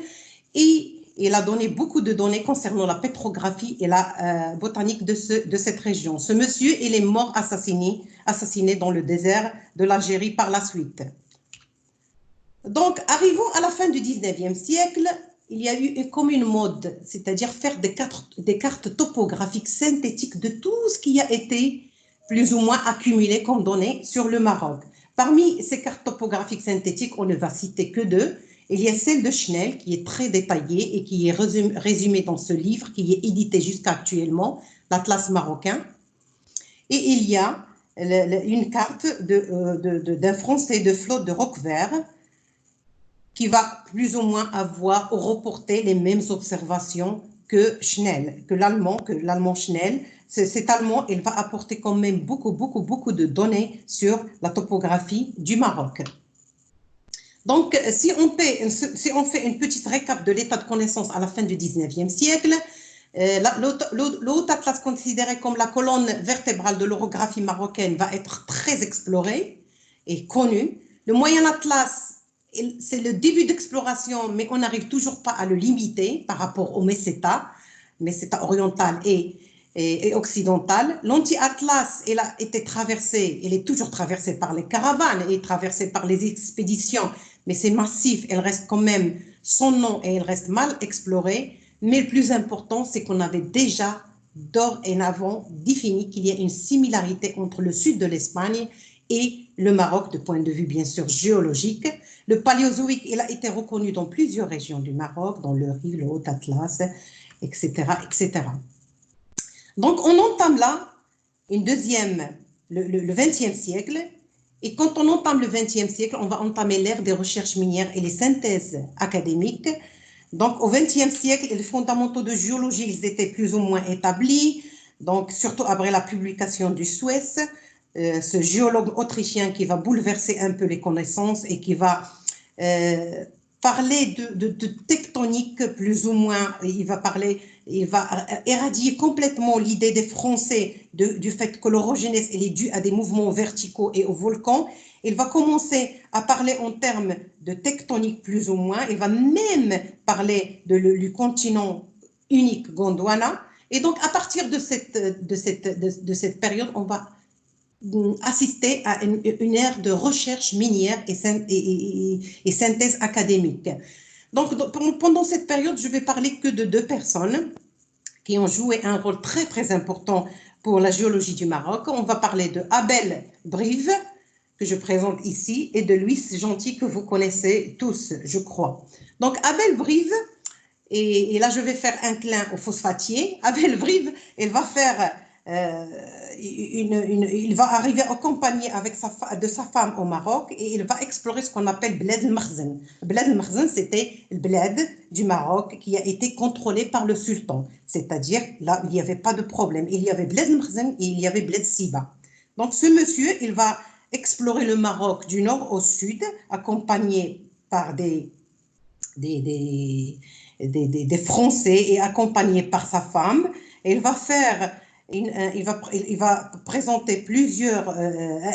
et il a donné beaucoup de données concernant la pétrographie et la botanique de cette région. Ce monsieur, il est mort assassiné dans le désert de l'Algérie par la suite. Donc, arrivons à la fin du 19e siècle, il y a eu comme une mode, c'est-à-dire faire des cartes topographiques synthétiques de tout ce qui a été plus ou moins accumulé comme données sur le Maroc. Parmi ces cartes topographiques synthétiques, on ne va citer que deux. Il y a celle de Schnell, qui est très détaillée et qui est résumée dans ce livre, qui est édité jusqu'à actuellement, l'Atlas marocain. Et il y a une carte d'un Français de flotte de Roquevert, qui va plus ou moins avoir ou reporter les mêmes observations que Schnell, que l'allemand Schnell. Cet allemand, il va apporter quand même beaucoup de données sur la topographie du Maroc. Donc, si on fait une petite récap de l'état de connaissance à la fin du 19e siècle, le Haut Atlas, considéré comme la colonne vertébrale de l'orographie marocaine, va être très exploré et connu. Le Moyen Atlas, c'est le début d'exploration, mais on n'arrive toujours pas à le limiter par rapport au Meseta oriental et occidental. L'Anti-Atlas, elle a été traversée, elle est toujours traversée par les caravanes et traversée par les expéditions, mais c'est massif, elle reste quand même son nom et elle reste mal explorée. Mais le plus important, c'est qu'on avait déjà dorénavant défini qu'il y a une similarité entre le sud de l'Espagne et le Maroc, de point de vue bien sûr géologique. Le Paléozoïque, il a été reconnu dans plusieurs régions du Maroc, dans le Rift, le Haut Atlas, etc., etc. Donc, on entame là le 20e siècle, et quand on entame le 20e siècle, on va entamer l'ère des recherches minières et les synthèses académiques. Donc, au 20e siècle, les fondamentaux de géologie, ils étaient plus ou moins établis, donc surtout après la publication du Suez, ce géologue autrichien qui va bouleverser un peu les connaissances et qui va parler de tectonique plus ou moins, il va éradier complètement l'idée des Français du fait que l'orogénèse est due à des mouvements verticaux et aux volcans. Il va commencer à parler en termes de tectonique plus ou moins, il va même parler du continent unique Gondwana. Et donc à partir de cette période, on va assister à une ère de recherche minière et synthèse académique. Donc, pendant cette période, je vais parler que de deux personnes qui ont joué un rôle très important pour la géologie du Maroc. On va parler de Abel Brive, que je présente ici, et de Louis Gentil, que vous connaissez tous, je crois. Donc, Abel Brive, et là, je vais faire un clin au phosphatier. Abel Brive, il va faire... il va arriver accompagné de sa femme au Maroc et il va explorer ce qu'on appelle Bled el-Makhzen. Bled el-Makhzen, c'était le bled du Maroc qui a été contrôlé par le sultan. C'est-à-dire, là, il n'y avait pas de problème. Il y avait Bled el-Makhzen et il y avait Bled Siba. Donc, ce monsieur, il va explorer le Maroc du nord au sud, accompagné par des Français et accompagné par sa femme. Et il va faire... Il va présenter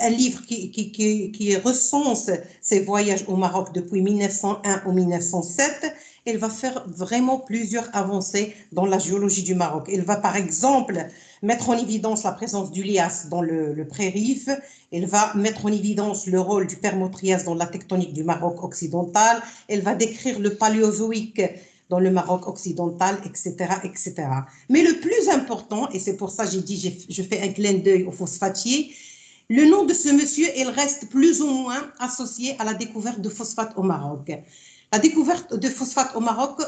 un livre qui recense ses voyages au Maroc depuis 1901 ou 1907. Il va faire vraiment plusieurs avancées dans la géologie du Maroc. Il va par exemple mettre en évidence la présence du lias dans le pré-Rif. Elle va mettre en évidence le rôle du Permo-Trias dans la tectonique du Maroc occidental. Elle va décrire le Paléozoïque dans le Maroc occidental, etc., etc. Mais le plus important, et c'est pour ça que j'ai dit, je fais un clin d'œil au phosphatier, le nom de ce monsieur, il reste plus ou moins associé à la découverte de phosphate au Maroc. La découverte de phosphate au Maroc,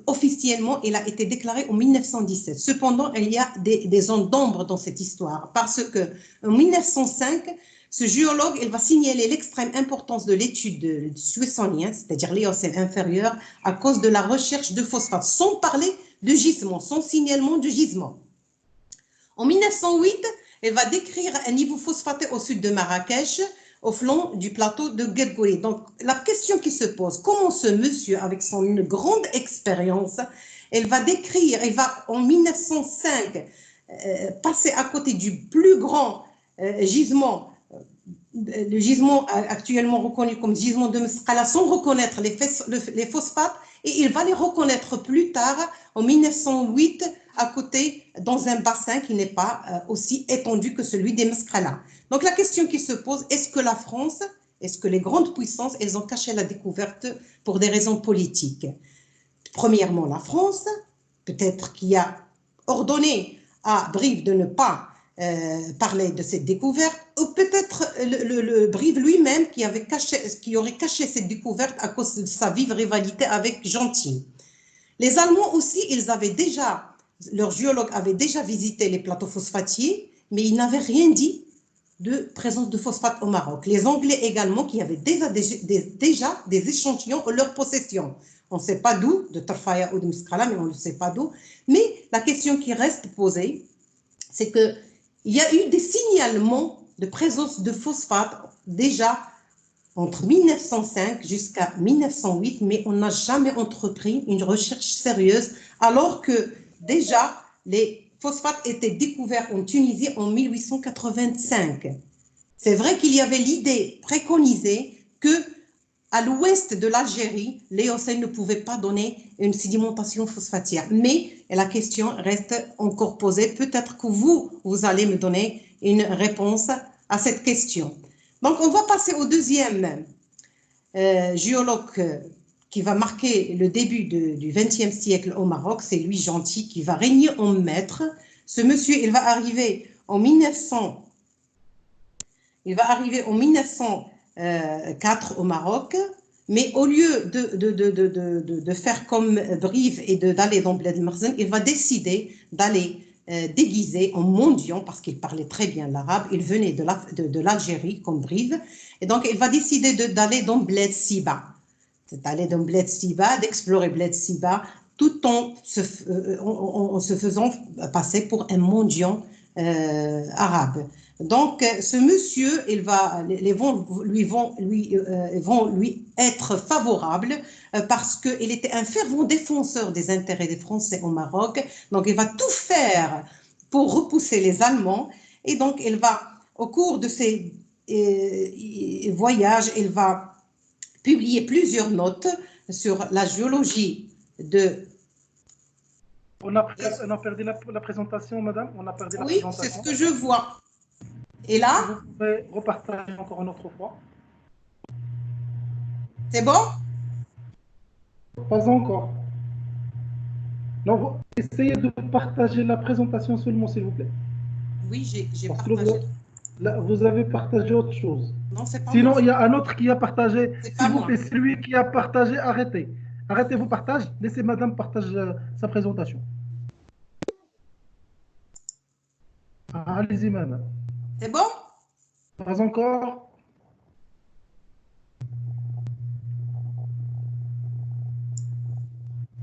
officiellement, elle a été déclarée en 1917. Cependant, il y a des zones d'ombre dans cette histoire, parce qu'en 1905, ce géologue, il va signaler l'extrême importance de l'étude du Suessonien, c'est-à-dire l'Éocène inférieur, à cause de la recherche de phosphate, sans parler de gisement, sans signalement de gisement. En 1908, elle va décrire un niveau phosphaté au sud de Marrakech, au flanc du plateau de Guergouri. Donc, la question qui se pose, comment ce monsieur, avec son grande expérience, elle va décrire, elle va en 1905 passer à côté du plus grand gisement, le gisement actuellement reconnu comme gisement de Mesqala, sans reconnaître les phosphates, et il va les reconnaître plus tard, en 1908, à côté, dans un bassin qui n'est pas aussi étendu que celui des Mesqala. Donc la question qui se pose, est-ce que la France, est-ce que les grandes puissances, elles ont caché la découverte pour des raisons politiques? Premièrement, la France, peut-être qui a ordonné à Brive de ne pas parler de cette découverte, ou peut-être le Brive lui-même qui aurait caché cette découverte à cause de sa vive rivalité avec Gentil. Les Allemands aussi, leurs géologues avaient déjà visité les plateaux phosphatiers, mais ils n'avaient rien dit de présence de phosphate au Maroc. Les Anglais également, qui avaient déjà des échantillons en leur possession. On ne sait pas d'où, de Tarfaya ou de Mesqala, mais on ne sait pas d'où. Mais la question qui reste posée, c'est qu'il y a eu des signalements de présence de phosphate déjà entre 1905 jusqu'à 1908, mais on n'a jamais entrepris une recherche sérieuse, alors que déjà les phosphates étaient découverts en Tunisie en 1885. C'est vrai qu'il y avait l'idée préconisée que à l'ouest de l'Algérie, l'Éocène ne pouvait pas donner une sédimentation phosphatière. Mais la question reste encore posée. Peut-être que vous allez me donner une réponse à cette question. Donc, on va passer au deuxième géologue qui va marquer le début du XXe siècle au Maroc. C'est Louis Gentil qui va régner en maître. Ce monsieur, il va arriver en 1904 au Maroc, mais au lieu de faire comme Brive et d'aller dans Bled Marzen, il va décider d'aller déguisé en mendiant, parce qu'il parlait très bien l'arabe, il venait de l'Algérie comme Brive, et donc il va décider d'aller dans Bled Siba, d'explorer Bled Siba, tout en se faisant passer pour un mendiant arabe. Donc, ce monsieur, ils vont lui être favorables parce qu'il était un fervent défenseur des intérêts des Français au Maroc. Donc, il va tout faire pour repousser les Allemands. Et donc, au cours de ses voyages, il va publier plusieurs notes sur la géologie de... On a perdu la présentation, madame. On a perdu la Oui, présentation. c'est ce que je vois. Et là, vous pouvez repartager encore une autre fois. C'est bon? Pas encore. Donc, essayez de partager la présentation seulement, s'il vous plaît. Oui, j'ai Parce partagé. que là, vous avez partagé autre chose. Non, c'est pas Sinon, moi. il y a un autre qui a partagé. C'est pas S'il vous moi. plaît, celui qui a partagé, arrêtez. Arrêtez vos partages. Laissez madame partager sa présentation. Allez-y, madame. C'est bon? Pas encore.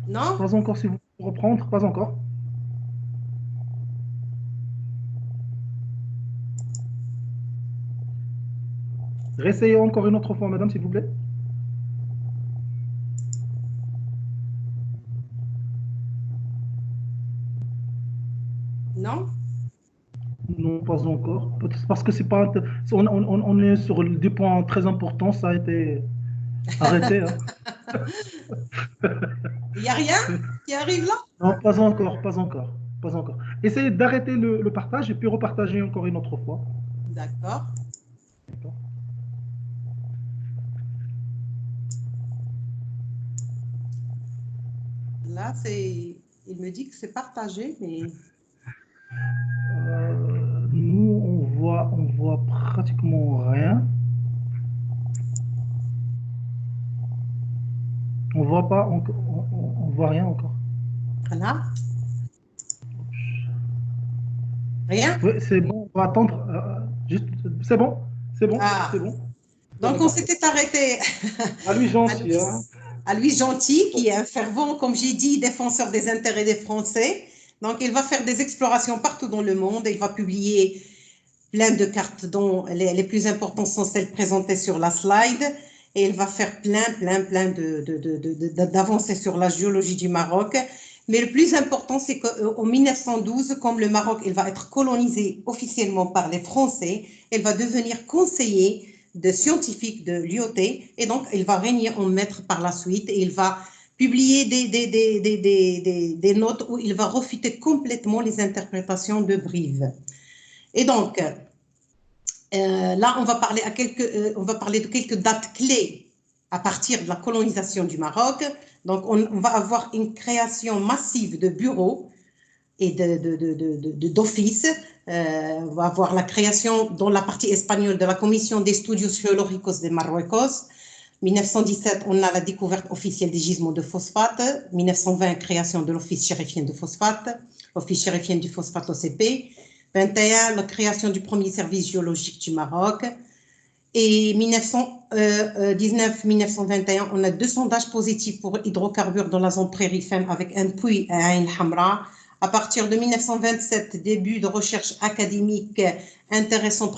Non? Pas encore, si vous pouvez reprendre. Pas encore. Réessayez encore une autre fois, madame, s'il vous plaît. Non? Non, pas encore. Peut-être parce que c'est pas. On est sur des points très importants. Ça a été arrêté. Hein. Il n'y a rien qui arrive là? Non, pas encore, pas encore. Pas encore. Essayez d'arrêter le partage et puis repartager encore une autre fois. D'accord. D'accord. Là, il me dit que c'est partagé, mais Nous, on voit pratiquement rien. On voit pas, on voit rien encore. voilà. Rien? Oui, c'est bon, on va attendre. C'est bon, c'est bon, Ah. c'est bon. Donc, on s'était arrêté À lui gentil. Hein. à Louis Gentil, qui est un fervent, comme j'ai dit, défenseur des intérêts des Français. Donc, il va faire des explorations partout dans le monde. Il va publier plein de cartes dont les plus importantes sont celles présentées sur la slide. Et il va faire plein d'avancées sur la géologie du Maroc. Mais le plus important, c'est qu'en 1912, comme le Maroc, il va être colonisé officiellement par les Français, il va devenir conseiller de scientifique de l'IOT, et donc il va régner en maître par la suite, et il va publier des notes où il va refuter complètement les interprétations de Brive. Et donc, là, on va parler de quelques dates clés à partir de la colonisation du Maroc. Donc, on va avoir une création massive de bureaux et d'offices. On va avoir la création dans la partie espagnole de la Commission des Estudios Geológicos de Marruecos. 1917, on a la découverte officielle des gisements de phosphate. 1920, création de l'Office chérifien de phosphate, l'Office chérifien du phosphate OCP. 21, la création du premier service géologique du Maroc. Et 1919-1921, on a 2 sondages positifs pour hydrocarbures dans la zone prérifère avec un puits à Ain Hamra. À partir de 1927, début de recherche académique intéressant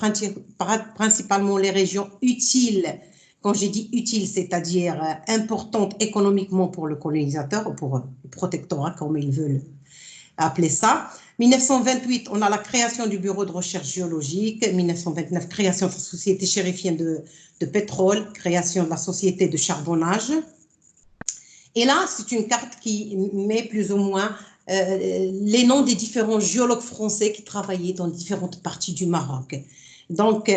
principalement les régions utiles. Quand j'ai dit utiles, c'est-à-dire importantes économiquement pour le colonisateur ou pour le protectorat, comme ils veulent appeler ça. 1928, on a la création du bureau de recherche géologique. 1929, création de la société chérifienne de pétrole, création de la société de charbonnage. Et là, c'est une carte qui met plus ou moins les noms des différents géologues français qui travaillaient dans différentes parties du Maroc. Donc,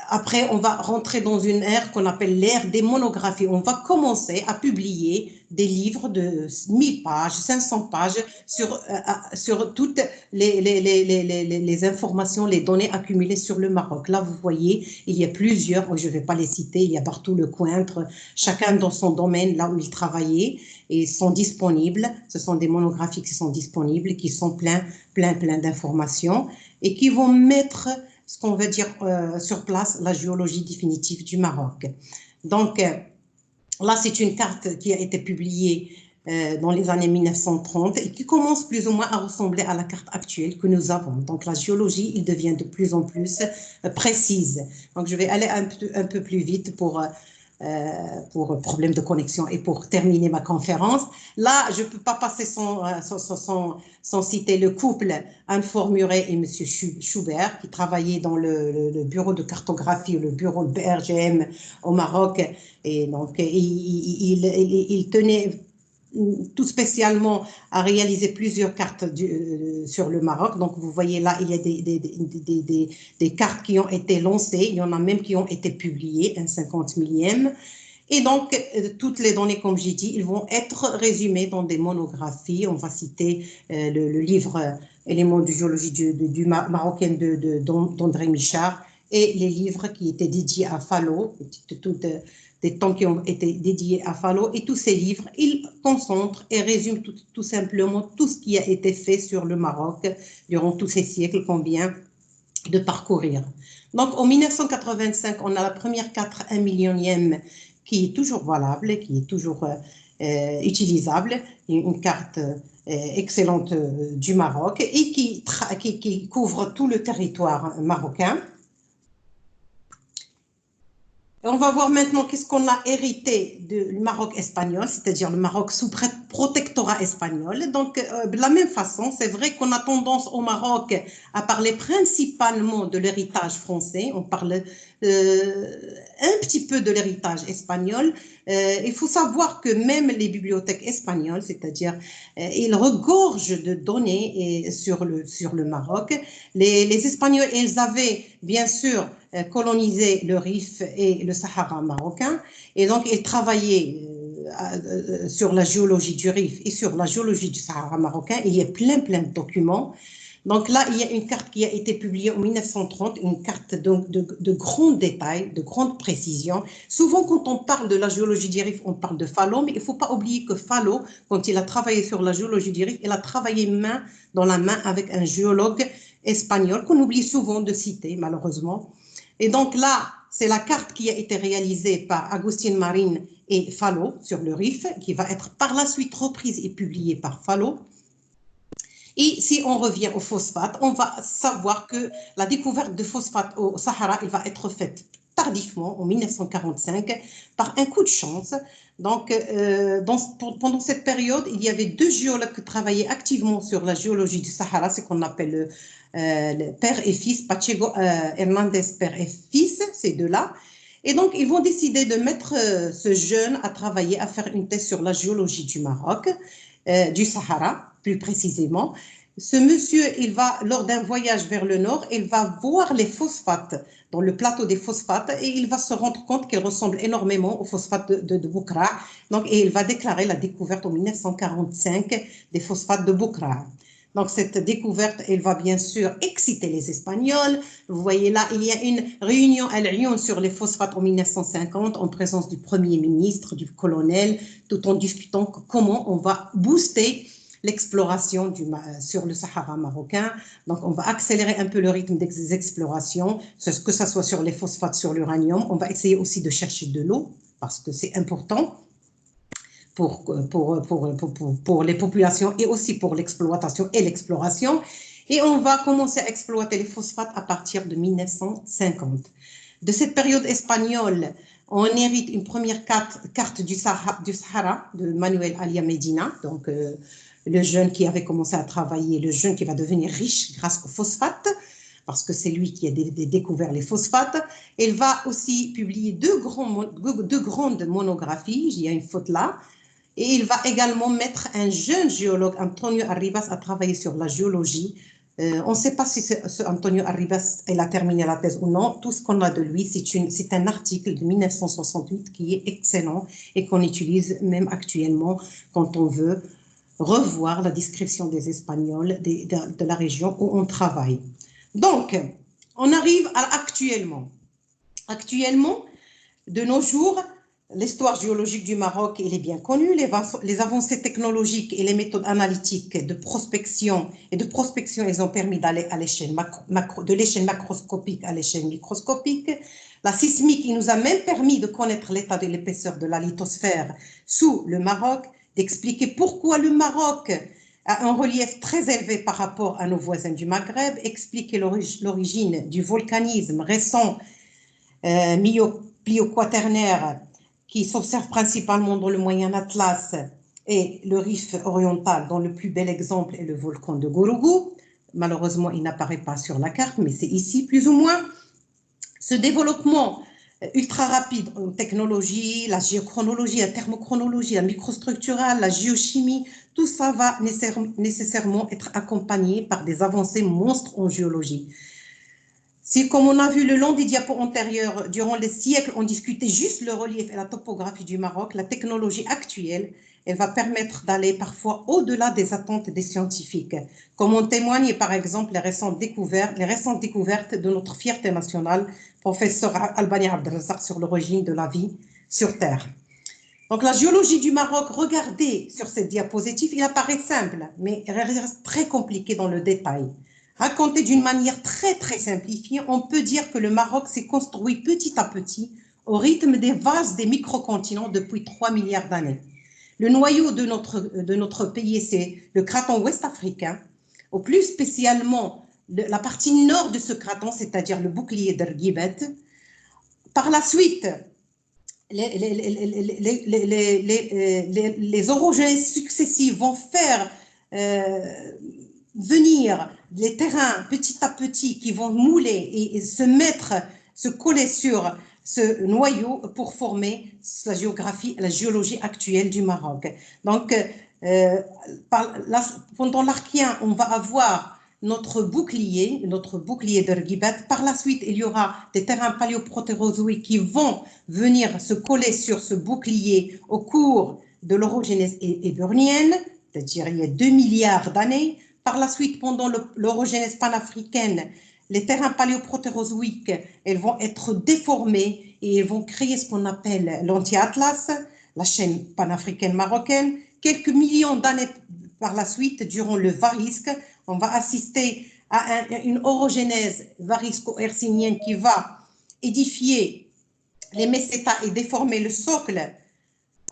après, on va rentrer dans une ère qu'on appelle l'ère des monographies. On va commencer à publier des livres de 1000 pages, 500 pages sur toutes les informations, les données accumulées sur le Maroc. Là, vous voyez, il y a plusieurs, je ne vais pas les citer, il y a partout le coin, chacun dans son domaine, là où il travaillait, et sont disponibles. Ce sont des monographies qui sont disponibles, qui sont plein d'informations et qui vont mettre ce qu'on veut dire sur place, la géologie définitive du Maroc. Donc, là, c'est une carte qui a été publiée dans les années 1930 et qui commence plus ou moins à ressembler à la carte actuelle que nous avons. Donc, la géologie, il devient de plus en plus précise. Donc, je vais aller un peu plus vite pour problème de connexion et pour terminer ma conférence. Là, je ne peux pas passer sans citer le couple Anne-Faure Muret et M. Schubert, qui travaillaient dans le bureau de cartographie, le bureau de BRGM au Maroc. Et donc, ils tenaient tout spécialement à réaliser plusieurs cartes sur le Maroc. Donc, vous voyez là, il y a des cartes qui ont été lancées. Il y en a même qui ont été publiées, un 50 millième. Et donc, toutes les données, comme j'ai dit, ils vont être résumées dans des monographies. On va citer le livre Éléments de géologie du Marocain d'André Michard et les livres qui étaient dédiés à Fallot, des temps qui ont été dédiés à Fallot. Et tous ces livres, ils concentrent et résument tout simplement tout ce qui a été fait sur le Maroc durant tous ces siècles qu'on vient de parcourir. Donc, en 1985, on a la première carte 1 millionième qui est toujours valable, qui est toujours utilisable, une carte excellente du Maroc et qui couvre tout le territoire marocain. Et on va voir maintenant qu'est-ce qu'on a hérité du Maroc espagnol, c'est-à-dire le Maroc sous protectorat espagnol. Donc, de la même façon, c'est vrai qu'on a tendance au Maroc à parler principalement de l'héritage français. On parle un petit peu de l'héritage espagnol. Il faut savoir que même les bibliothèques espagnoles, c'est-à-dire, ils regorgent de données sur le Maroc. Les Espagnols, ils avaient bien sûr colonisé le Rif et le Sahara marocain, et donc ils travaillaient sur la géologie du Rif et sur la géologie du Sahara marocain. Et il y a plein de documents. Donc là, il y a une carte qui a été publiée en 1930, une carte donc de grands détails, de grande précision. Souvent, quand on parle de la géologie du Rif, on parle de Fallot, mais il ne faut pas oublier que Fallot, quand il a travaillé sur la géologie du Rif, il a travaillé main dans la main avec un géologue espagnol qu'on oublie souvent de citer, malheureusement. Et donc là, c'est la carte qui a été réalisée par Agustín Marín et Fallot sur le Rif, qui va être par la suite reprise et publiée par Fallot. Et si on revient au phosphate, on va savoir que la découverte de phosphate au Sahara, elle va être faite tardivement, en 1945, par un coup de chance. Donc, pendant cette période, il y avait deux géologues qui travaillaient activement sur la géologie du Sahara, ce qu'on appelle le père et fils, Pacheco Hernandez, père et fils, ces deux-là. Et donc, ils vont décider de mettre ce jeune à travailler, à faire une thèse sur la géologie du Maroc, du Sahara, plus précisément. Ce monsieur, il va, lors d'un voyage vers le nord, il va voir les phosphates dans le plateau des phosphates et il va se rendre compte qu'ils ressemblent énormément aux phosphates de Boukra. Donc, et il va déclarer la découverte en 1945 des phosphates de Boukra. Donc, cette découverte, elle va bien sûr exciter les Espagnols. Vous voyez là, il y a une réunion à Lyon sur les phosphates en 1950 en présence du Premier ministre, du colonel, tout en discutant comment on va booster l'exploration sur le Sahara marocain. Donc, on va accélérer un peu le rythme des explorations, que ce soit sur les phosphates, sur l'uranium. On va essayer aussi de chercher de l'eau, parce que c'est important pour les populations et aussi pour l'exploitation et l'exploration. Et on va commencer à exploiter les phosphates à partir de 1950. De cette période espagnole, on hérite une première carte du Sahara de Manuel Alia Medina, donc le jeune qui avait commencé à travailler, le jeune qui va devenir riche grâce aux phosphates, parce que c'est lui qui a découvert les phosphates. Il va aussi publier deux grandes monographies, il y a une faute là, et il va également mettre un jeune géologue, Antonio Arribas, à travailler sur la géologie. On ne sait pas si Antonio Arribas, il a terminé la thèse ou non. Tout ce qu'on a de lui, c'est un article de 1968 qui est excellent et qu'on utilise même actuellement quand on veut revoir la description des Espagnols de la région où on travaille. Donc, on arrive à actuellement. Actuellement, de nos jours, l'histoire géologique du Maroc, elle est bien connue. Les avancées technologiques et les méthodes analytiques de prospection, elles ont permis d'aller à l'échelle de l'échelle macroscopique à l'échelle microscopique. La sismique, il nous a même permis de connaître l'état de l'épaisseur de la lithosphère sous le Maroc, d'expliquer pourquoi le Maroc a un relief très élevé par rapport à nos voisins du Maghreb, expliquer l'origine du volcanisme récent plioquaternaire qui s'observe principalement dans le Moyen Atlas et le Rif oriental, dont le plus bel exemple est le volcan de Gourougou. Malheureusement, il n'apparaît pas sur la carte, mais c'est ici plus ou moins. Ce développement ultra rapide en technologie, la géochronologie, la thermochronologie, la microstructurale, la géochimie, tout ça va nécessairement être accompagné par des avancées monstres en géologie. Si, comme on a vu le long des diapos antérieurs, durant les siècles, on discutait juste le relief et la topographie du Maroc, la technologie actuelle, elle va permettre d'aller parfois au-delà des attentes des scientifiques, comme en témoignent par exemple les récentes découvertes de notre fierté nationale, professeur Albani Abdelrazak, sur l'origine de la vie sur Terre. Donc la géologie du Maroc, regardez sur cette diapositive, il apparaît simple, mais il reste très compliqué dans le détail. Raconté d'une manière très simplifiée, on peut dire que le Maroc s'est construit petit à petit au rythme des vases des microcontinents depuis 3 milliards d'années. Le noyau de notre pays, c'est le craton ouest africain, au plus spécialement la partie nord de ce craton, c'est-à-dire le bouclier d'Erguibet. Par la suite, les orogènes successifs vont faire venir les terrains petit à petit qui vont mouler et se coller sur ce noyau pour former la géologie actuelle du Maroc. Donc, pendant l'Archien, on va avoir notre bouclier de Rguibat. Par la suite, il y aura des terrains paléoprotérozoïques qui vont venir se coller sur ce bouclier au cours de l'orogénèse éburnienne, c'est-à-dire il y a 2 milliards d'années. Par la suite, pendant l'orogénèse panafricaine, les terrains paléoprotérozoïques, elles vont être déformés et ils vont créer ce qu'on appelle l'anti-atlas, la chaîne panafricaine marocaine. Quelques millions d'années par la suite, durant le Varisque, on va assister à une orogénèse varisco-hercynienne qui va édifier les messétas et déformer le socle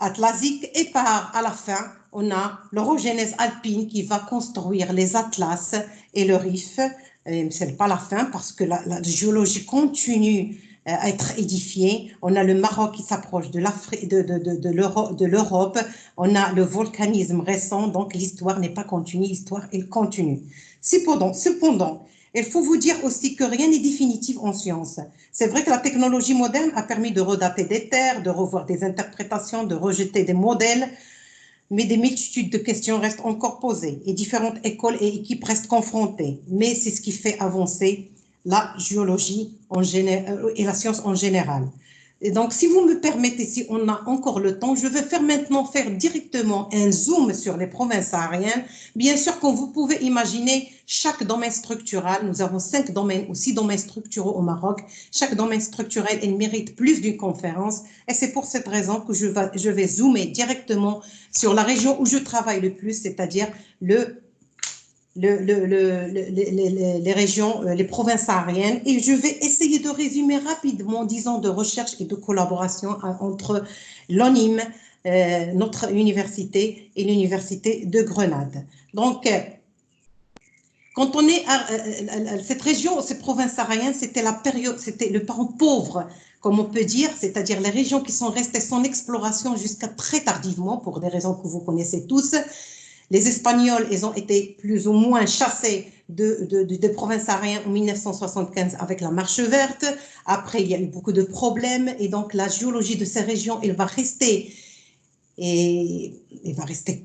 atlasique. Et à la fin, on a l'orogénèse alpine qui va construire les atlas et le Rif. Ce n'est pas la fin parce que la géologie continue à être édifiée. On a le Maroc qui s'approche de l'Europe. On a le volcanisme récent, donc l'histoire n'est pas continue, l'histoire est continue. Cependant, il faut vous dire aussi que rien n'est définitif en science. C'est vrai que la technologie moderne a permis de redater des terres, de revoir des interprétations, de rejeter des modèles, mais des multitudes de questions restent encore posées et différentes écoles et équipes restent confrontées. Mais c'est ce qui fait avancer la géologie et la science en général. Et donc, si vous me permettez, si on a encore le temps, je vais maintenant faire directement un zoom sur les provinces sahariennes. Bien sûr, comme vous pouvez imaginer, chaque domaine structural, nous avons 5 domaines ou 6 domaines structuraux au Maroc. Chaque domaine structurel, il mérite plus d'une conférence. Et c'est pour cette raison que je vais zoomer directement sur la région où je travaille le plus, c'est-à-dire les régions, les provinces sahariennes, et je vais essayer de résumer rapidement 10 ans de recherche et de collaboration entre l'ONIM, notre université, et l'université de Grenade. Donc, quand on est à cette région, ces provinces sahariennes, c'était le parent pauvre, comme on peut dire, c'est-à-dire les régions qui sont restées sans exploration jusqu'à très tardivement, pour des raisons que vous connaissez tous. Les Espagnols, ils ont été plus ou moins chassés des provinces sahariennes en 1975 avec la Marche verte. Après, il y a eu beaucoup de problèmes et donc la géologie de ces régions, elle va rester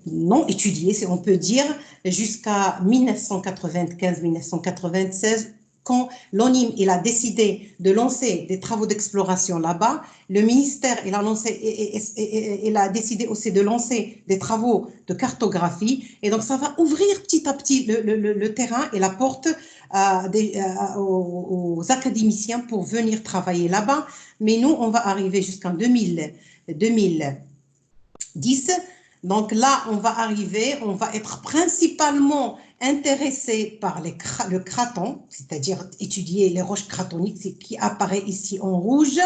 non étudiée, si on peut dire, jusqu'à 1995-1996, quand l'ONIM a décidé de lancer des travaux d'exploration là-bas. Le ministère il a décidé aussi de lancer des travaux de cartographie. Et donc, ça va ouvrir petit à petit le terrain et la porte aux académiciens pour venir travailler là-bas. Mais nous, on va arriver jusqu'en 2010. Donc là, on va être principalement intéressé par le craton, c'est-à-dire étudier les roches cratoniques qui apparaît ici en rouge.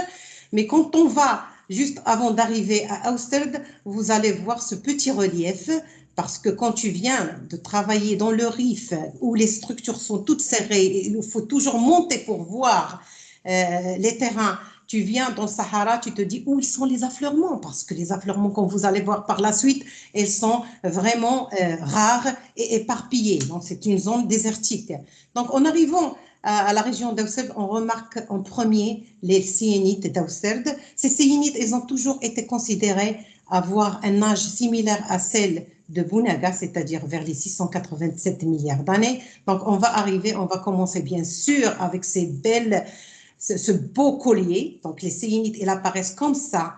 Mais quand on va, juste avant d'arriver à Austerd, vous allez voir ce petit relief, parce que quand tu viens de travailler dans le Rif, où les structures sont toutes serrées, il faut toujours monter pour voir les terrains. Tu viens dans le Sahara, tu te dis où ils sont les affleurements, parce que les affleurements, comme vous allez voir par la suite, ils sont vraiment rares et éparpillés. Donc, c'est une zone désertique. Donc, en arrivant à la région d'Austerd, on remarque en premier les séénites d'Austerd. Ces séénites, ils ont toujours été considérés avoir un âge similaire à celle de Bounaga, c'est-à-dire vers les 687 milliards d'années. Donc, on va commencer bien sûr avec ce beau collier. Donc, les séénites, elles apparaissent comme ça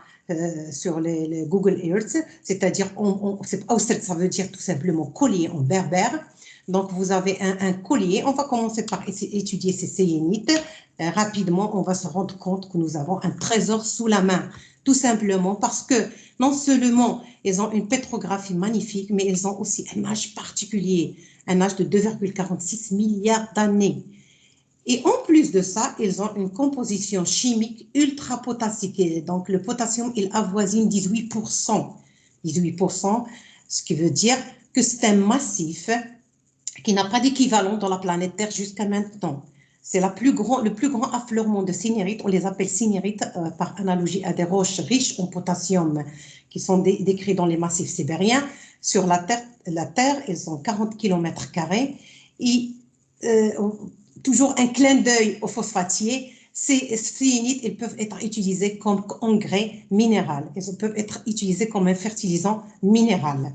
sur les Google Earth, c'est-à-dire, Austerd, ça veut dire tout simplement collier en berbère. Donc, vous avez un collier. On va commencer par étudier ces séénites. Rapidement, on va se rendre compte que nous avons un trésor sous la main, tout simplement parce que non seulement ils ont une pétrographie magnifique, mais ils ont aussi un âge particulier, un âge de 2,46 milliards d'années. Et en plus de ça, ils ont une composition chimique ultra potassique. Donc, le potassium, il avoisine 18%. 18%, ce qui veut dire que c'est un massif qui n'a pas d'équivalent dans la planète Terre jusqu'à maintenant. C'est le plus grand affleurement de sénérites. On les appelle sénérites par analogie à des roches riches en potassium qui sont décrites dans les massifs sibériens. Sur la Terre, elles ont 40 km². Et toujours un clin d'œil aux phosphatiers. Ces sélénites, elles peuvent être utilisées comme engrais minéral. Elles peuvent être utilisées comme un fertilisant minéral.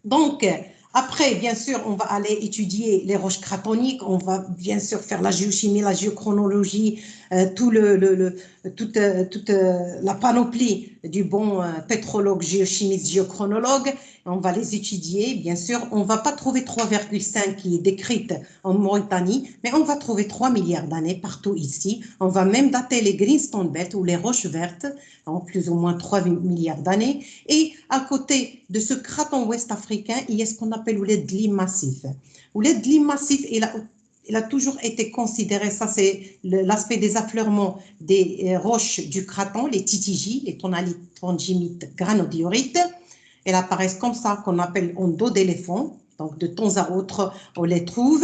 Donc, après, bien sûr, on va aller étudier les roches cratoniques, on va bien sûr faire la géochimie, la géochronologie, toute la panoplie du bon pétrologue, géochimiste, géochronologue. On va les étudier, bien sûr. On ne va pas trouver 3,5 qui est décrite en Mauritanie, mais on va trouver 3 milliards d'années partout ici. On va même dater les Greenstone Belt ou les roches vertes en plus ou moins 3 milliards d'années. Et à côté de ce craton ouest africain, il y a ce qu'on appelle le Dlim massif. Le Dlim massif, il a toujours été considéré, ça c'est l'aspect des affleurements des roches du craton, les titigi, les tonalite granodiorites. Elles apparaissent comme ça, qu'on appelle en dos d'éléphant. Donc, de temps à autre, on les trouve.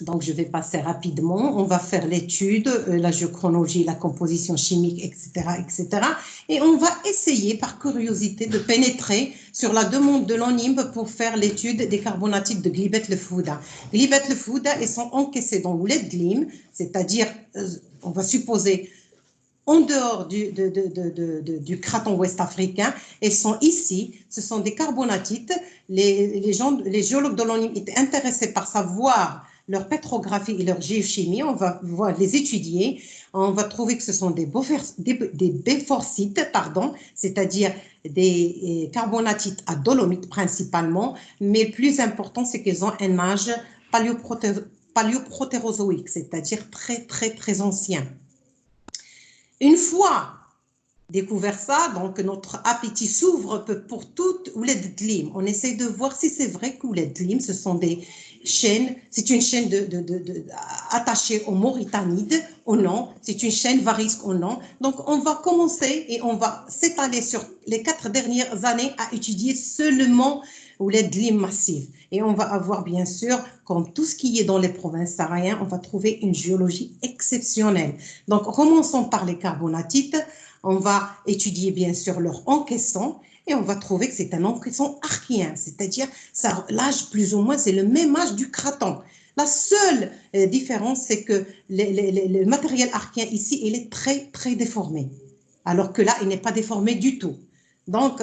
Donc, je vais passer rapidement. On va faire l'étude, la géochronologie, la composition chimique, etc., etc. Et on va essayer, par curiosité, de pénétrer sur la demande de l'ONIMB pour faire l'étude des carbonatites de Glibet le Fouda. Glibet le Fouda, elles sont encaissées dans le Glim, c'est-à-dire, on va supposer, en dehors du craton ouest africain, elles sont ici, ce sont des carbonatites. Les géologues de l'ONIM étaient intéressés par savoir leur pétrographie et leur géochimie. On va les étudier. On va trouver que ce sont des béforcites, c'est-à-dire des carbonatites à dolomite principalement, mais le plus important, c'est qu'ils ont un âge paléoprotérozoïque, c'est-à-dire très, très, très ancien. Une fois découvert ça, donc notre appétit s'ouvre pour toute Ouled Dlim. On essaie de voir si c'est vrai qu'Ouled Dlim, ce sont des chaînes, c'est une chaîne attachée aux Mauritanides ou non, c'est une chaîne varisque ou non. Donc on va commencer et on va s'étaler sur les 4 dernières années à étudier seulement Ouled Dlim massif. Et on va avoir bien sûr, comme tout ce qui est dans les provinces sahariennes, on va trouver une géologie exceptionnelle. Donc commençons par les carbonatites. On va étudier bien sûr leur encaissant et on va trouver que c'est un encaissant archéen, c'est-à-dire l'âge plus ou moins, c'est le même âge du craton. La seule différence, c'est que le matériel archéen ici, il est très, très déformé, alors que là, il n'est pas déformé du tout. Donc,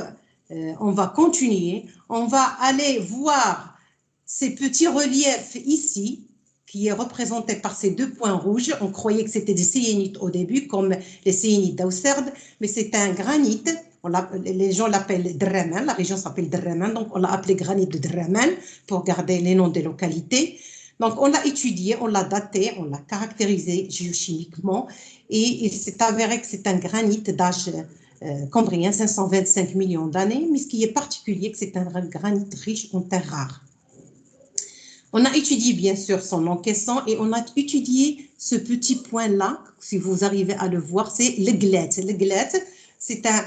on va continuer, on va aller voir ces petits reliefs ici, qui est représenté par ces 2 points rouges. On croyait que c'était des sélénites au début, comme les sélénites d'Auxerre, mais c'est un granit. Les gens l'appellent Dremen, la région s'appelle Dremen, donc on l'a appelé granit de Dremen pour garder les noms des localités. Donc on l'a étudié, on l'a daté, on l'a caractérisé géochimiquement et il s'est avéré que c'est un granit d'âge cambrien, 525 millions d'années, mais ce qui est particulier, que c'est un granit riche en terres rares. On a étudié bien sûr son encaissant et on a étudié ce petit point-là, si vous arrivez à le voir, c'est le glette. Le glette, c'est un,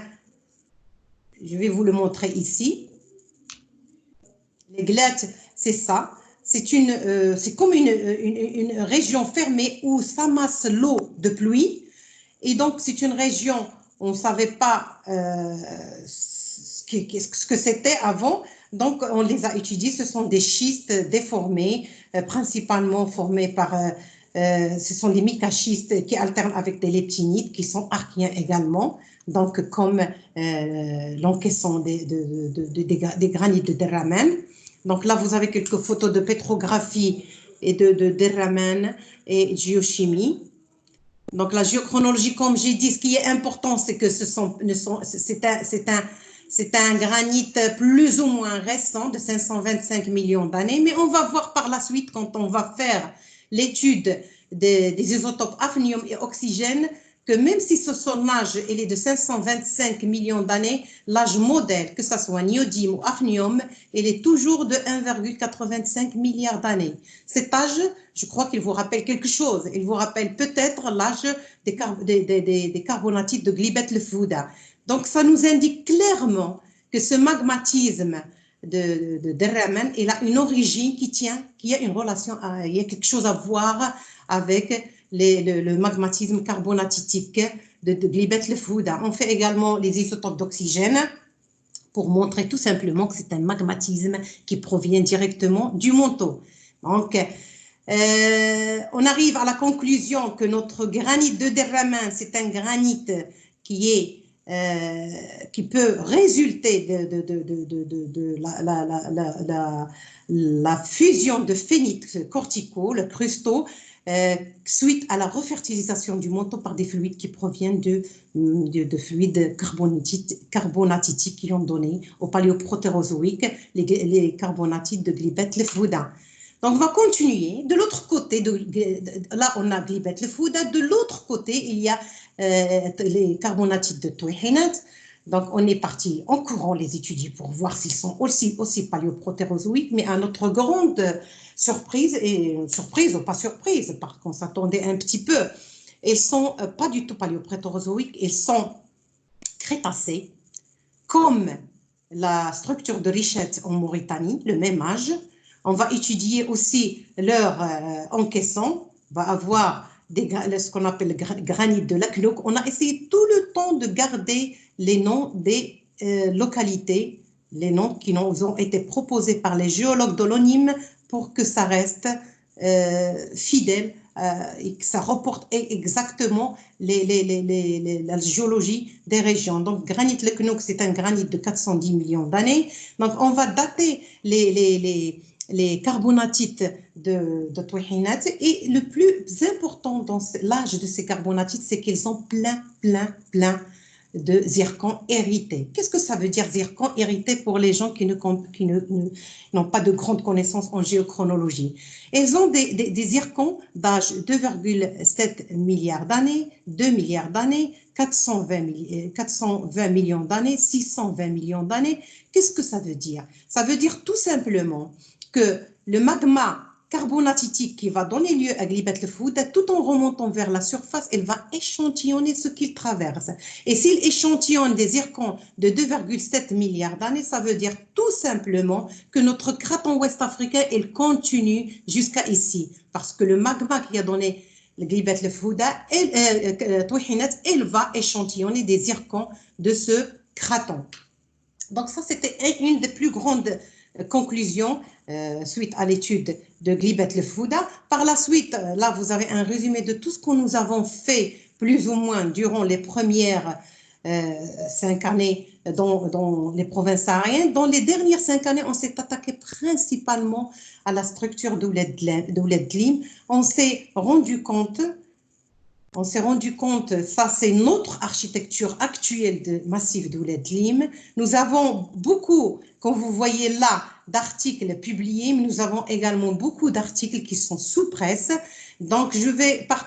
je vais vous le montrer ici. Le glette, c'est ça. C'est comme une région fermée où s'amasse l'eau de pluie. Et donc, c'est une région, on ne savait pas ce que c'était avant. Donc, on les a étudiés. Ce sont des schistes déformés, principalement formés par... ce sont des micaschistes qui alternent avec des leptinites, qui sont archéens également, donc comme l'encaissant des granites de Deramen. Donc là, vous avez quelques photos de pétrographie et de Deramen et géochimie. Donc la géochronologie, comme j'ai dit, ce qui est important, c'est que c'est un granit plus ou moins récent de 525 millions d'années, mais on va voir par la suite quand on va faire l'étude des isotopes hafnium et oxygène que même si son âge est de 525 millions d'années, l'âge modèle, que ce soit niodime ou hafnium, il est toujours de 1,85 milliard d'années. Cet âge, je crois qu'il vous rappelle quelque chose. Il vous rappelle peut-être l'âge des carbonatites de Glibet le Fouda. Donc, ça nous indique clairement que ce magmatisme de Derraman, il a une origine qui a une relation, il y a quelque chose à voir avec le magmatisme carbonatitique de Glibet le Fouda. On fait également les isotopes d'oxygène pour montrer tout simplement que c'est un magmatisme qui provient directement du manteau. Donc, on arrive à la conclusion que notre granit de Derraman, c'est un granit qui peut résulter de la fusion de phénites corticaux, le crustaux, suite à la refertilisation du manteau par des fluides qui proviennent de fluides carbonatitiques qui ont donné au paléoprotérozoïque les carbonatites de Glibet le Fouda. Donc, on va continuer. De l'autre côté, là, on a Glibet le Fouda. De l'autre côté, il y a les carbonatites de Touhinat. Donc, on est parti en courant les étudier pour voir s'ils sont aussi paléoprotérozoïques, mais à notre grande surprise ou pas surprise, parce qu'on s'attendait un petit peu, ils sont pas du tout paléoprotérozoïques, ils sont crétacés, comme la structure de Richette en Mauritanie, le même âge. On va étudier aussi leur encaissant, on va avoir ce qu'on appelle le granit de Laknouk. On a essayé tout le temps de garder les noms des localités, les noms qui nous ont été proposés par les géologues de l'ONIM pour que ça reste fidèle et que ça reporte exactement la géologie des régions. Donc, granit Laknouk, c'est un granit de 410 millions d'années. Donc, on va dater les carbonatites de Touhinat. Et le plus important dans l'âge de ces carbonatites, c'est qu'ils ont plein de zircons hérités. Qu'est-ce que ça veut dire zircons hérités pour les gens qui n'ont pas de grandes connaissances en géochronologie? Ils ont des zircons d'âge 2,7 milliards d'années, 2 milliards d'années, 420 millions d'années, 620 millions d'années. Qu'est-ce que ça veut dire? Ça veut dire tout simplement que le magma carbonatitique qui va donner lieu à Glibet le Fouda, tout en remontant vers la surface, il va échantillonner ce qu'il traverse. Et s'il échantillonne des zircons de 2,7 milliards d'années, ça veut dire tout simplement que notre craton ouest africain, il continue jusqu'à ici. Parce que le magma qui a donné le Glibet le Fouda, Touhinat, il va échantillonner des zircons de ce craton. Donc ça, c'était une des plus grandes conclusions suite à l'étude de Glibet le Fouda. Par la suite, là, vous avez un résumé de tout ce que nous avons fait, plus ou moins, durant les premières 5 années dans les provinces sahariennes. Dans les dernières 5 années, on s'est attaqué principalement à la structure d'Ouled Glim. On s'est rendu compte, ça c'est notre architecture actuelle de massif d'Ouled Glim. Nous avons beaucoup, comme vous voyez là, d'articles publiés, mais nous avons également beaucoup d'articles qui sont sous presse. Donc je vais pas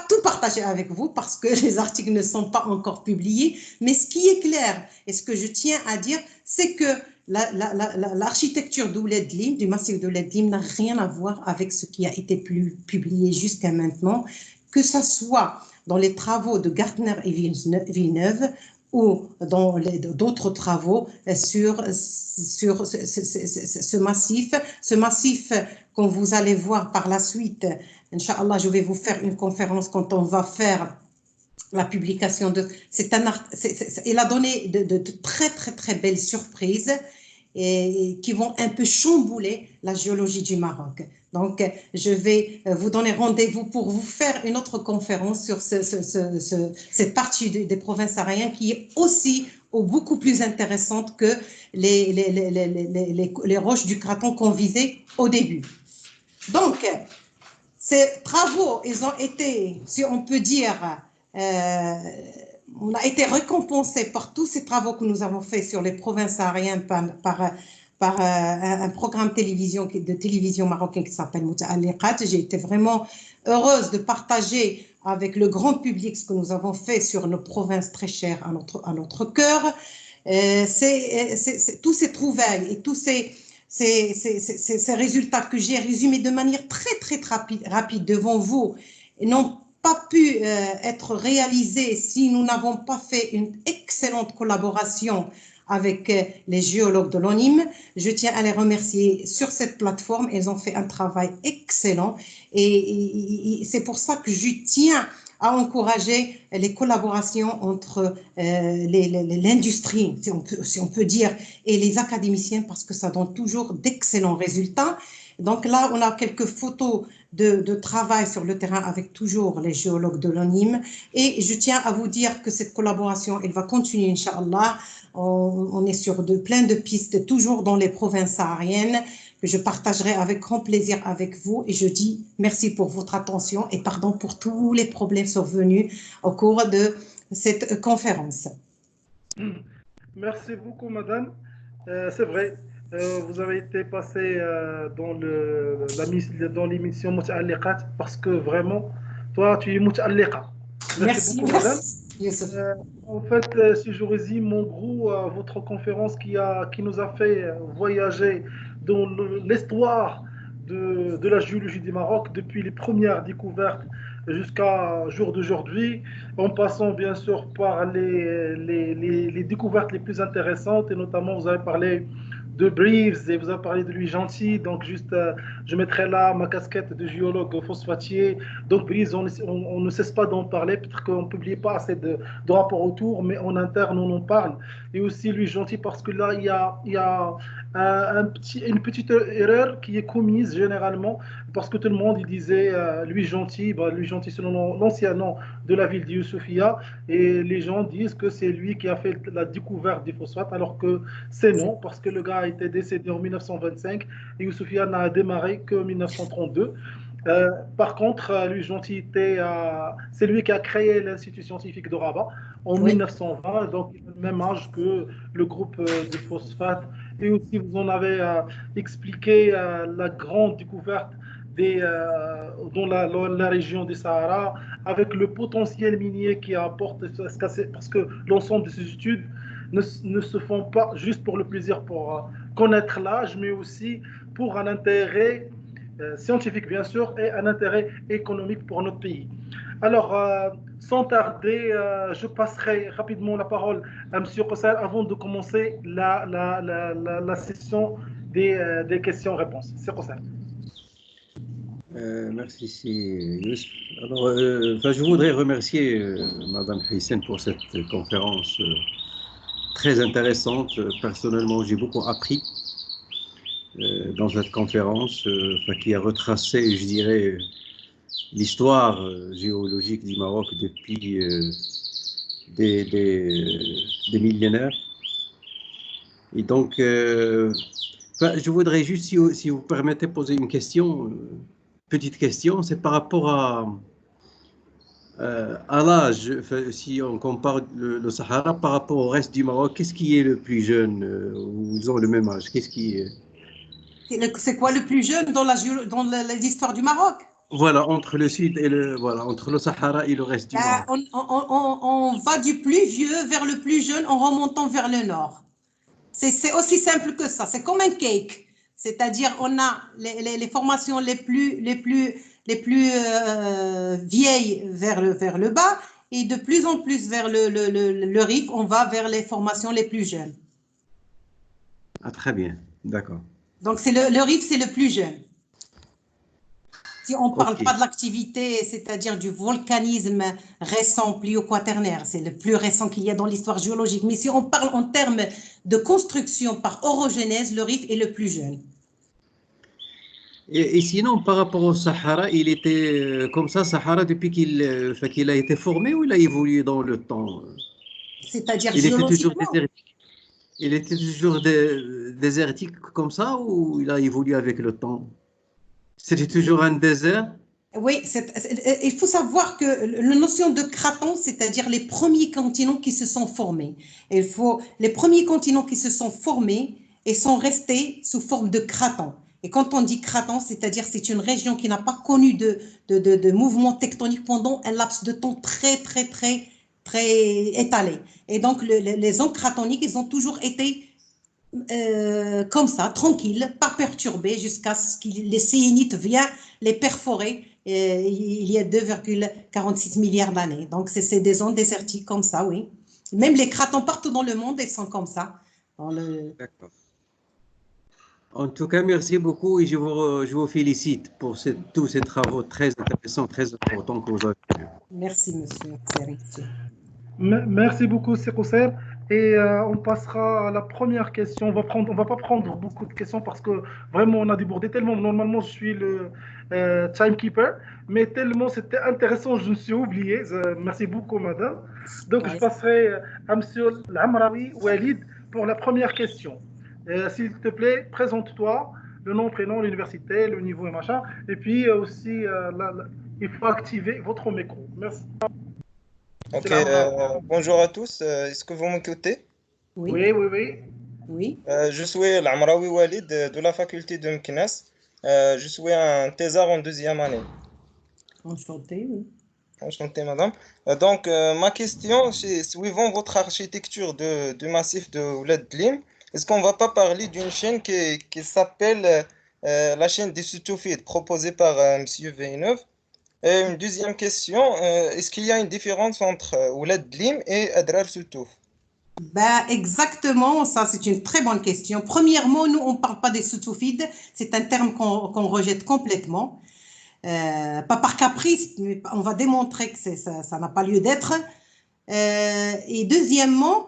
tout partager avec vous parce que les articles ne sont pas encore publiés, mais ce qui est clair et ce que je tiens à dire, c'est que l'architecture d'Ouled Glim, du massif d'Ouled Glim, n'a rien à voir avec ce qui a été publié jusqu'à maintenant, que ce soit dans les travaux de Gartner et Villeneuve ou dans d'autres travaux sur ce massif. Ce massif, comme vous allez voir par la suite, Inch'Allah, je vais vous faire une conférence quand on va faire la publication de... il a donné de très belles surprises et qui vont un peu chambouler la géologie du Maroc. Donc, je vais vous donner rendez-vous pour vous faire une autre conférence sur cette partie des provinces sahariennes qui est aussi beaucoup plus intéressante que les roches du craton qu'on visait au début. Donc, ces travaux, ils ont été, si on peut dire, on a été récompensé par tous ces travaux que nous avons faits sur les provinces sahariennes par un programme de télévision marocain qui s'appelle Mouta'alliqat. J'ai été vraiment heureuse de partager avec le grand public ce que nous avons fait sur nos provinces très chères à notre cœur. Tous ces trouvailles et tous ces résultats que j'ai résumés de manière très rapide devant vous n'ont pas pu être réalisés si nous n'avons pas fait une excellente collaboration avec les géologues de l'ONIM. Je tiens à les remercier sur cette plateforme. Elles ont fait un travail excellent et c'est pour ça que je tiens à encourager les collaborations entre l'industrie, si on peut dire, et les académiciens parce que ça donne toujours d'excellents résultats. Donc là, on a quelques photos de travail sur le terrain avec toujours les géologues de l'ONIM. Et je tiens à vous dire que cette collaboration, elle va continuer, Inch'Allah. On est sur plein de pistes, toujours dans les provinces sahariennes, que je partagerai avec grand plaisir avec vous. Et je dis merci pour votre attention et pardon pour tous les problèmes survenus au cours de cette conférence. Merci beaucoup, madame. C'est vrai, vous avez été passé dans l'émission Muta'alliqat parce que vraiment, toi, tu es Muta'alliqa. Merci beaucoup, madame. Youssef. En fait, si je résume en gros votre conférence qui nous a fait voyager dans l'histoire de la géologie du Maroc depuis les premières découvertes jusqu'à jour d'aujourd'hui, en passant bien sûr par les découvertes les plus intéressantes, et notamment vous avez parlé de Brives et vous avez parlé de Louis Gentil, donc juste je mettrai là ma casquette de géologue phosphatier. Donc Brives, on ne cesse pas d'en parler, peut-être qu'on ne publie pas assez de rapports autour, mais en interne on en parle. Et aussi Louis Gentil parce que là il y a une petite erreur qui est commise généralement parce que tout le monde il disait Louis Gentil, Louis Gentil c'est l'ancien nom de la ville d'Youssoufia, et les gens disent que c'est lui qui a fait la découverte des phosphates alors que c'est non, parce que le gars a été décédé en 1925 et Youssoufia n'a démarré qu'en 1932. Par contre, Louis Gentil c'est lui qui a créé l'Institut scientifique de Rabat en 1920, donc il a le même âge que le groupe de phosphate. Et aussi, vous en avez expliqué la grande découverte dans la région du Sahara, avec le potentiel minier qui apporte, parce que l'ensemble de ces études ne se font pas juste pour le plaisir, pour connaître l'âge, mais aussi pour un intérêt scientifique bien sûr et un intérêt économique pour notre pays. Alors, sans tarder, je passerai rapidement la parole à M. Kossar avant de commencer la session des questions-réponses. M. Kossar. Merci, Youssef. Alors, je voudrais remercier Madame Hissène pour cette conférence très intéressante. Personnellement, j'ai beaucoup appris dans cette conférence qui a retracé, je dirais, l'histoire géologique du Maroc depuis des millénaires. Et donc, je voudrais juste, si vous permettez, poser une question, petite question, c'est par rapport à l'âge. Si on compare le Sahara par rapport au reste du Maroc, qu'est-ce qui est le plus jeune ou ils ont le même âge? Qu'est-ce qui est... C'est quoi le plus jeune dans l'histoire du Maroc? Voilà, entre le sud et entre le Sahara et le reste du Maroc. On va du plus vieux vers le plus jeune en remontant vers le nord. C'est aussi simple que ça. C'est comme un cake. C'est-à-dire, on a les formations les plus vieilles vers le bas, et de plus en plus vers le Rif, on va vers les formations les plus jeunes. Ah, très bien, d'accord. Donc, le Rif, c'est le plus jeune. Si on ne parle pas de l'activité, c'est-à-dire du volcanisme récent, plio-quaternaire, c'est le plus récent qu'il y a dans l'histoire géologique. Mais si on parle en termes de construction par orogenèse, le Rif est le plus jeune. Et sinon, par rapport au Sahara, il était comme ça, Sahara, depuis qu'il a été formé, ou il a évolué dans le temps? C'est-à-dire géologiquement. Il était toujours désertique comme ça, ou il a évolué avec le temps? C'était toujours un désert? Oui, il faut savoir que la notion de craton, c'est-à-dire les premiers continents qui se sont formés. Les premiers continents qui se sont formés et sont restés sous forme de craton. Et quand on dit craton, c'est-à-dire c'est une région qui n'a pas connu de mouvement tectonique pendant un laps de temps très étalé. Et donc, les zones cratoniques, ils ont toujours été comme ça, tranquilles, pas perturbés, jusqu'à ce que les séénites viennent les perforer il y a 2,46 milliards d'années. Donc, c'est des zones désertiques comme ça, oui. Même les cratons partout dans le monde, ils sont comme ça. D'accord. En tout cas, merci beaucoup et je vous félicite pour tous ces travaux très intéressants, très importants que vous avez fait. Merci, monsieur. C'est réussi. Merci beaucoup, Sekousser. Et on passera à la première question. On va pas prendre beaucoup de questions parce que vraiment on a débordé tellement. Normalement, je suis le timekeeper, mais tellement c'était intéressant, je me suis oublié. Merci beaucoup, madame. Donc, je passerai à monsieur Lamraoui Walid pour la première question. S'il te plaît, présente-toi, le nom, prénom, l'université, le niveau et machin. Et puis aussi, il faut activer votre micro. Merci. Ok, bonjour à tous. Est-ce que vous m'écoutez? Oui, Oui, oui, oui. oui. Je suis Lamraoui Walid de la faculté de Meknès. Je suis un thésard en deuxième année. Enchanté, oui. Enchanté, madame. Donc, ma question, c'est suivant votre architecture du massif de Ouled Dlim, est-ce qu'on ne va pas parler d'une chaîne qui s'appelle la chaîne des Soutoufides proposée par Monsieur Villeneuve? Et une deuxième question, est-ce qu'il y a une différence entre Ouled Dlim et Adrar Soutouf? Ben, exactement, ça c'est une très bonne question. Premièrement, nous, on ne parle pas des soutoufides, c'est un terme qu'on rejette complètement. Pas par caprice, mais on va démontrer que ça n'a pas lieu d'être. Et deuxièmement,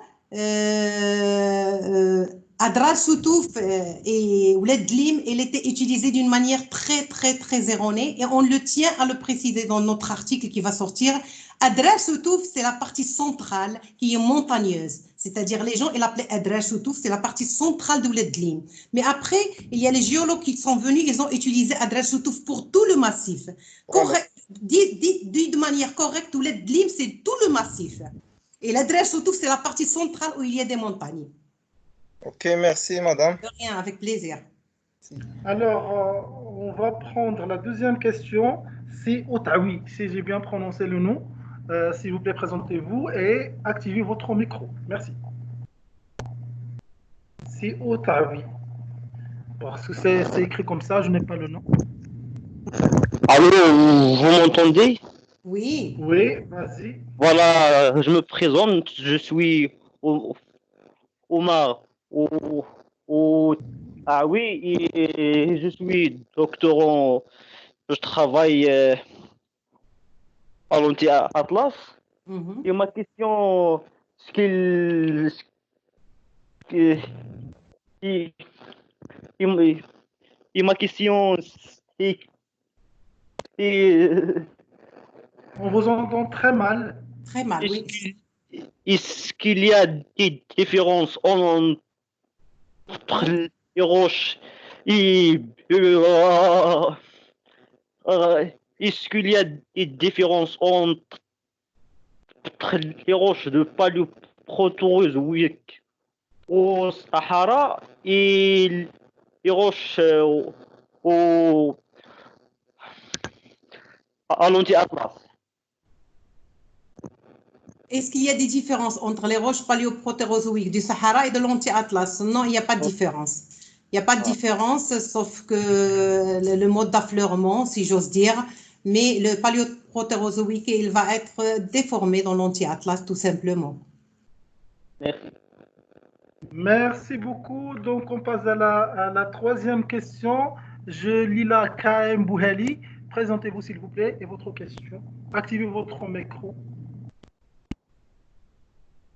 Adrar Soutouf et Ouled Dlim, elle était utilisée d'une manière très, très, très erronée et on le tient à le préciser dans notre article qui va sortir. Adrar Soutouf, c'est la partie centrale qui est montagneuse. C'est-à-dire, les gens, ils l'appelaient Adrar Soutouf, c'est la partie centrale d'Ouled Dlim. Mais après, il y a les géologues qui sont venus, ils ont utilisé Adrar Soutouf pour tout le massif. Dit de manière correcte, Ouled Dlim, c'est tout le massif. Et l'Adrar Soutouf, c'est la partie centrale où il y a des montagnes. Ok, merci, madame. De rien, avec plaisir. Alors, on va prendre la deuxième question. C'est Otawi, si j'ai bien prononcé le nom. S'il vous plaît, présentez-vous et activez votre micro. Merci. C'est Otawi. Parce que c'est écrit comme ça, je n'ai pas le nom. Allô, vous m'entendez? Oui. Oui, vas-y. Voilà, je me présente, je suis Omar. Ah oui, et je suis doctorant, je travaille à l'Anti-Atlas. Et ma question, ma question, c'est on vous entend très mal. Très mal, oui. Est-ce qu'il y a des différences entre les roches et est-ce qu'il y a des différences entre les roches de paléoprotérozoïque au Sahara et les roches à l'Anti-Atlas? Est-ce qu'il y a des différences entre les roches paléoprotérozoïques du Sahara et de l'Anti-Atlas? Non, il n'y a pas de différence. Il n'y a pas de différence, sauf que le mode d'affleurement, si j'ose dire, mais le paléoprotérozoïque, il va être déformé dans l'Anti-Atlas, tout simplement. Merci. Merci beaucoup. Donc, on passe à la troisième question. Je lis la KM Bouhali. Présentez-vous, s'il vous plaît, et votre question. Activez votre micro.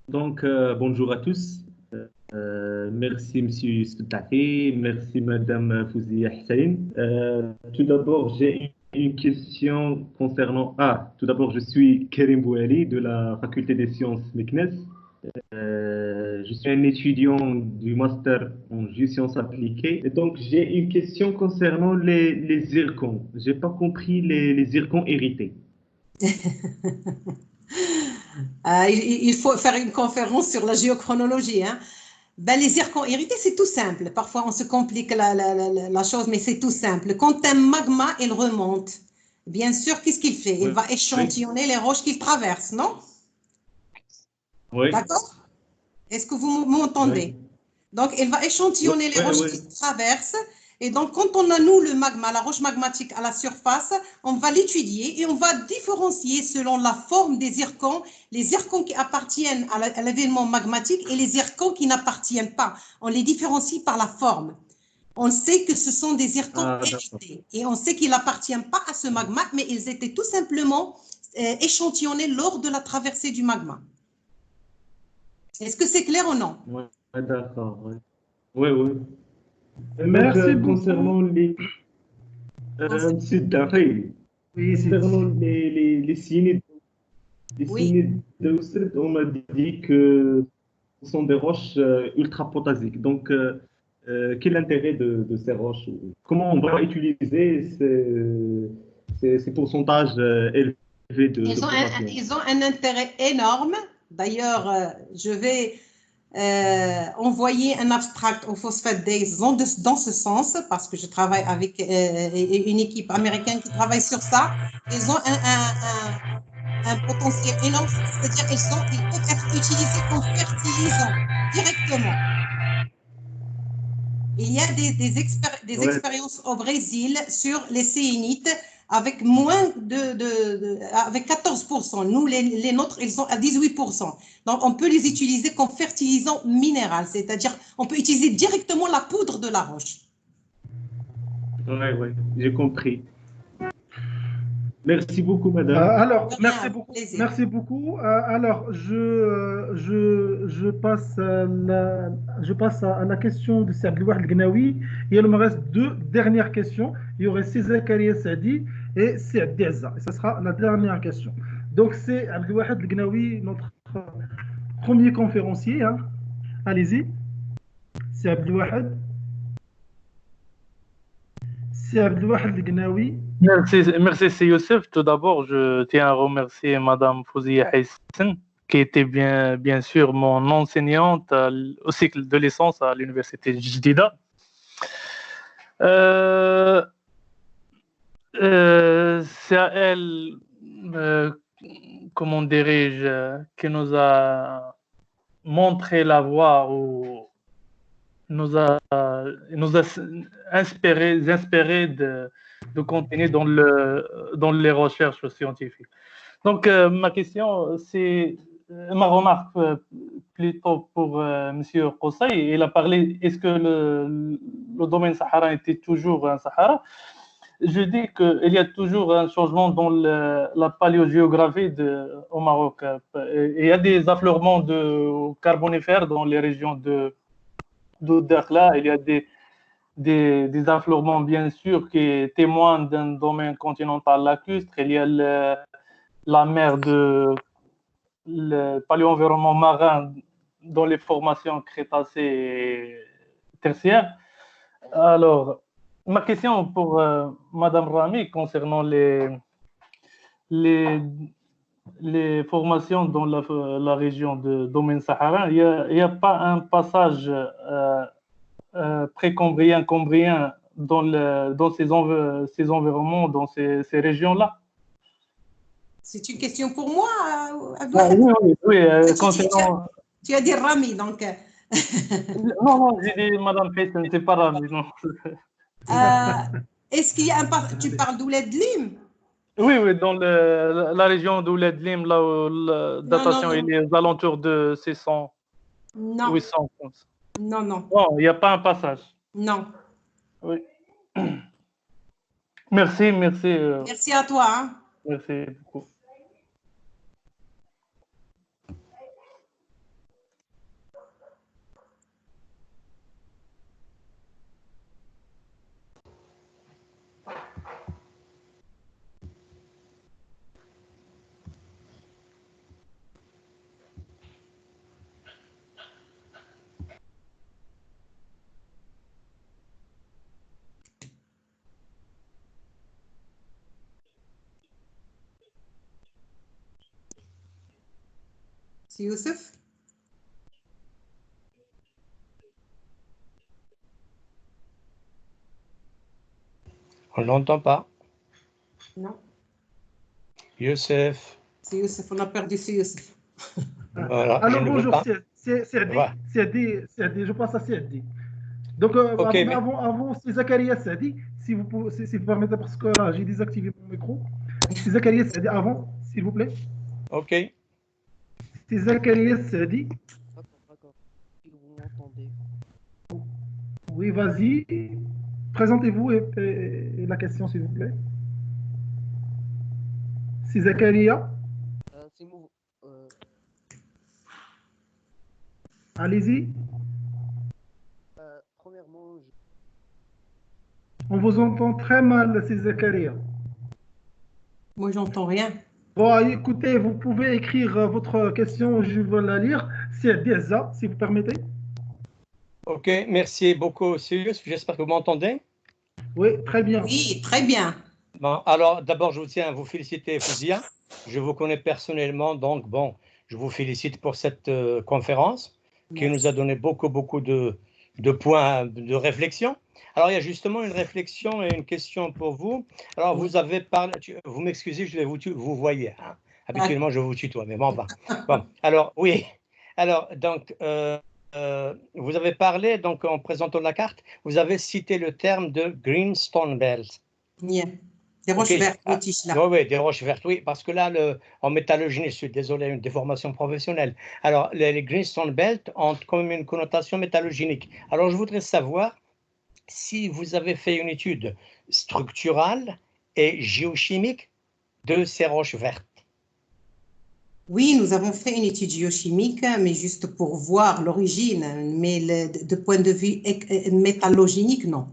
Donc, bonjour à tous. Merci, Monsieur Soutafi. Merci, Madame Fouzia Hussein. Tout d'abord, j'ai une question concernant... tout d'abord, je suis Karim Bouhali de la Faculté des Sciences Meknès. Je suis un étudiant du master en géosciences appliquées. Et donc, j'ai une question concernant les zircons. Je n'ai pas compris les zircons hérités. Il faut faire une conférence sur la géochronologie. Hein. Ben, les zircons hérités, c'est tout simple. Parfois, on se complique la chose, mais c'est tout simple. Quand un magma, il remonte, bien sûr, qu'est-ce qu'il fait? Il va échantillonner les roches qu'il traverse, non? Oui. D'accord? Est-ce que vous m'entendez? Donc, il va échantillonner les roches qu'il traverse Et donc, quand on a, nous, le magma, la roche magmatique à la surface, on va l'étudier et on va différencier selon la forme des zircons, les zircons qui appartiennent à l'événement magmatique et les zircons qui n'appartiennent pas. On les différencie par la forme. On sait que ce sont des zircons hérités et on sait qu'ils n'appartiennent pas à ce magma, mais ils étaient tout simplement échantillonnés lors de la traversée du magma. Est-ce que c'est clair ou non? Oui, d'accord. Oui, oui. Merci beaucoup. Concernant les... Monsieur Daré, concernant les cyanides, de Ousred, on m'a dit que ce sont des roches ultra-potasiques. Donc, quel est l'intérêt de ces roches? Comment on va utiliser ces pourcentages élevés de potassium? Ils ont un intérêt énorme. D'ailleurs, je vais envoyer un abstract au Phosphate Days dans ce sens, parce que je travaille avec une équipe américaine qui travaille sur ça. Ils ont un potentiel énorme, c'est-à-dire qu'ils peuvent être utilisés comme fertilisants directement. Il y a des expériences au Brésil sur les sélénites avec avec 14%. Nous, les nôtres, ils sont à 18%. Donc, on peut les utiliser comme fertilisant minéral, c'est-à-dire on peut utiliser directement la poudre de la roche. Oui, j'ai compris. Merci beaucoup, madame. Alors, merci beaucoup. Alors, je passe à la question de Saad Louad Gnawi. Il me reste 2 dernières questions. Il y aurait Zakaria Saadi et Saad Diazza. Et ce sera la dernière question. Donc, c'est Saad Louad Gnawi, notre premier conférencier. Hein. Allez-y. Saad Louad. Saad Louad Gnawi. Merci, c'est Youssef. Tout d'abord, je tiens à remercier Madame Fouzia Hayssen, qui était bien sûr mon enseignante au cycle de licence à l'université de Jdida. C'est à elle, comment dirais-je, qui nous a montré la voie ou nous a inspiré de continuer dans les recherches scientifiques. Donc, ma question, c'est ma remarque plutôt pour M. Qusay. Il a parlé, est-ce que le domaine saharien était toujours un Sahara? Je dis qu'il y a toujours un changement dans la paléogéographie au Maroc. Il y a des affleurements de carbonifères dans les régions de Dakhla. Il y a des affleurements, bien sûr, qui témoignent d'un domaine continental lacustre. Il y a la mer le paléo-environnement marin dans les formations crétacées et tertiaires. Alors, ma question pour Madame Rami concernant les formations dans la région de domaine saharien, il n'y a pas un passage précambrien, cambrien dans ces environnements, dans ces régions-là? C'est une question pour moi, oui, concernant... Tu as dit Rami, donc... non, j'ai dit Madame Hayssen, c'est pas Rami, non. Est-ce qu'il y a un passage... Tu parles d'Ouled Lim? Oui, dans la région d'Ouled Lim, là où la datation est aux alentours de 600, 800. Non. Non, il n'y a pas un passage. Non. Oui. Merci. Merci à toi. Hein. Merci beaucoup. C'est Youssef? On ne l'entend pas. Non. Youssef. C'est Youssef, on a perdu c'est Youssef. Voilà, alors bonjour, c'est Adi, je passe à Adi. Donc, Ok, mais avant c'est Zakaria Sadi, si vous permettez, parce que là, j'ai désactivé mon micro. C'est Zakaria Sadi avant, s'il vous plaît. ok. C'est Zakaria Sadi. D'accord. Si vous m'entendez. Oui, vas-y. Présentez-vous et la question, s'il vous plaît. C'est Zakaria. C'est mon. Allez-y. Premièrement, On vous entend très mal, c'est Zakaria. Moi, j'entends rien. Bon, écoutez, vous pouvez écrire votre question, je vais la lire. C'est Deza, si vous permettez. Ok, merci beaucoup, Sirius. J'espère que vous m'entendez. Oui, très bien. Oui, très bien. Bon, alors, d'abord, je tiens à vous féliciter, Fouzia. Je vous connais personnellement, donc, bon, je vous félicite pour cette conférence qui nous a donné beaucoup de points de réflexion. Alors, il y a justement une réflexion et une question pour vous. Alors, vous avez parlé, vous m'excusez, je vais vous voyez. Hein. Habituellement, je vous tutoie, mais bon, bon. Alors, oui. Alors, donc, vous avez parlé, donc, en présentant la carte, vous avez cité le terme de Greenstone Belt. Yeah. Des roches vertes, métiches, là. Oui, des roches vertes, oui, parce que là, en métallurgie, je suis désolé, une déformation professionnelle. Alors, les Greenstone Belt ont quand même une connotation métallurgique. Alors, je voudrais savoir si vous avez fait une étude structurale et géochimique de ces roches vertes. Oui, nous avons fait une étude géochimique, mais juste pour voir l'origine, mais de point de vue métallogénique, non.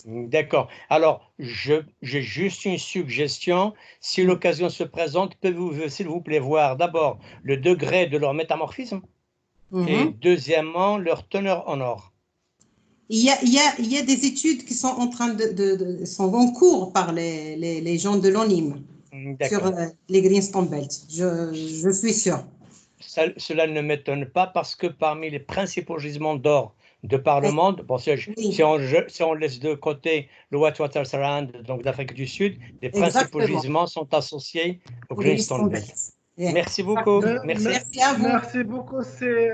D'accord. Alors, j'ai juste une suggestion. Si l'occasion se présente, pouvez-vous, s'il vous plaît, voir d'abord le degré de leur métamorphisme et deuxièmement, leur teneur en or. Il y a des études qui sont en train sont en cours par les gens de l'ONIM sur les Greenstone Belt. Je suis sûr. Cela ne m'étonne pas parce que parmi les principaux gisements d'or de par le monde, bon, si on laisse de côté le Whitewater Surround, donc d'Afrique du Sud, les principaux gisements sont associés au Greenstone Belt. Merci beaucoup. Merci à vous. Merci beaucoup, c'est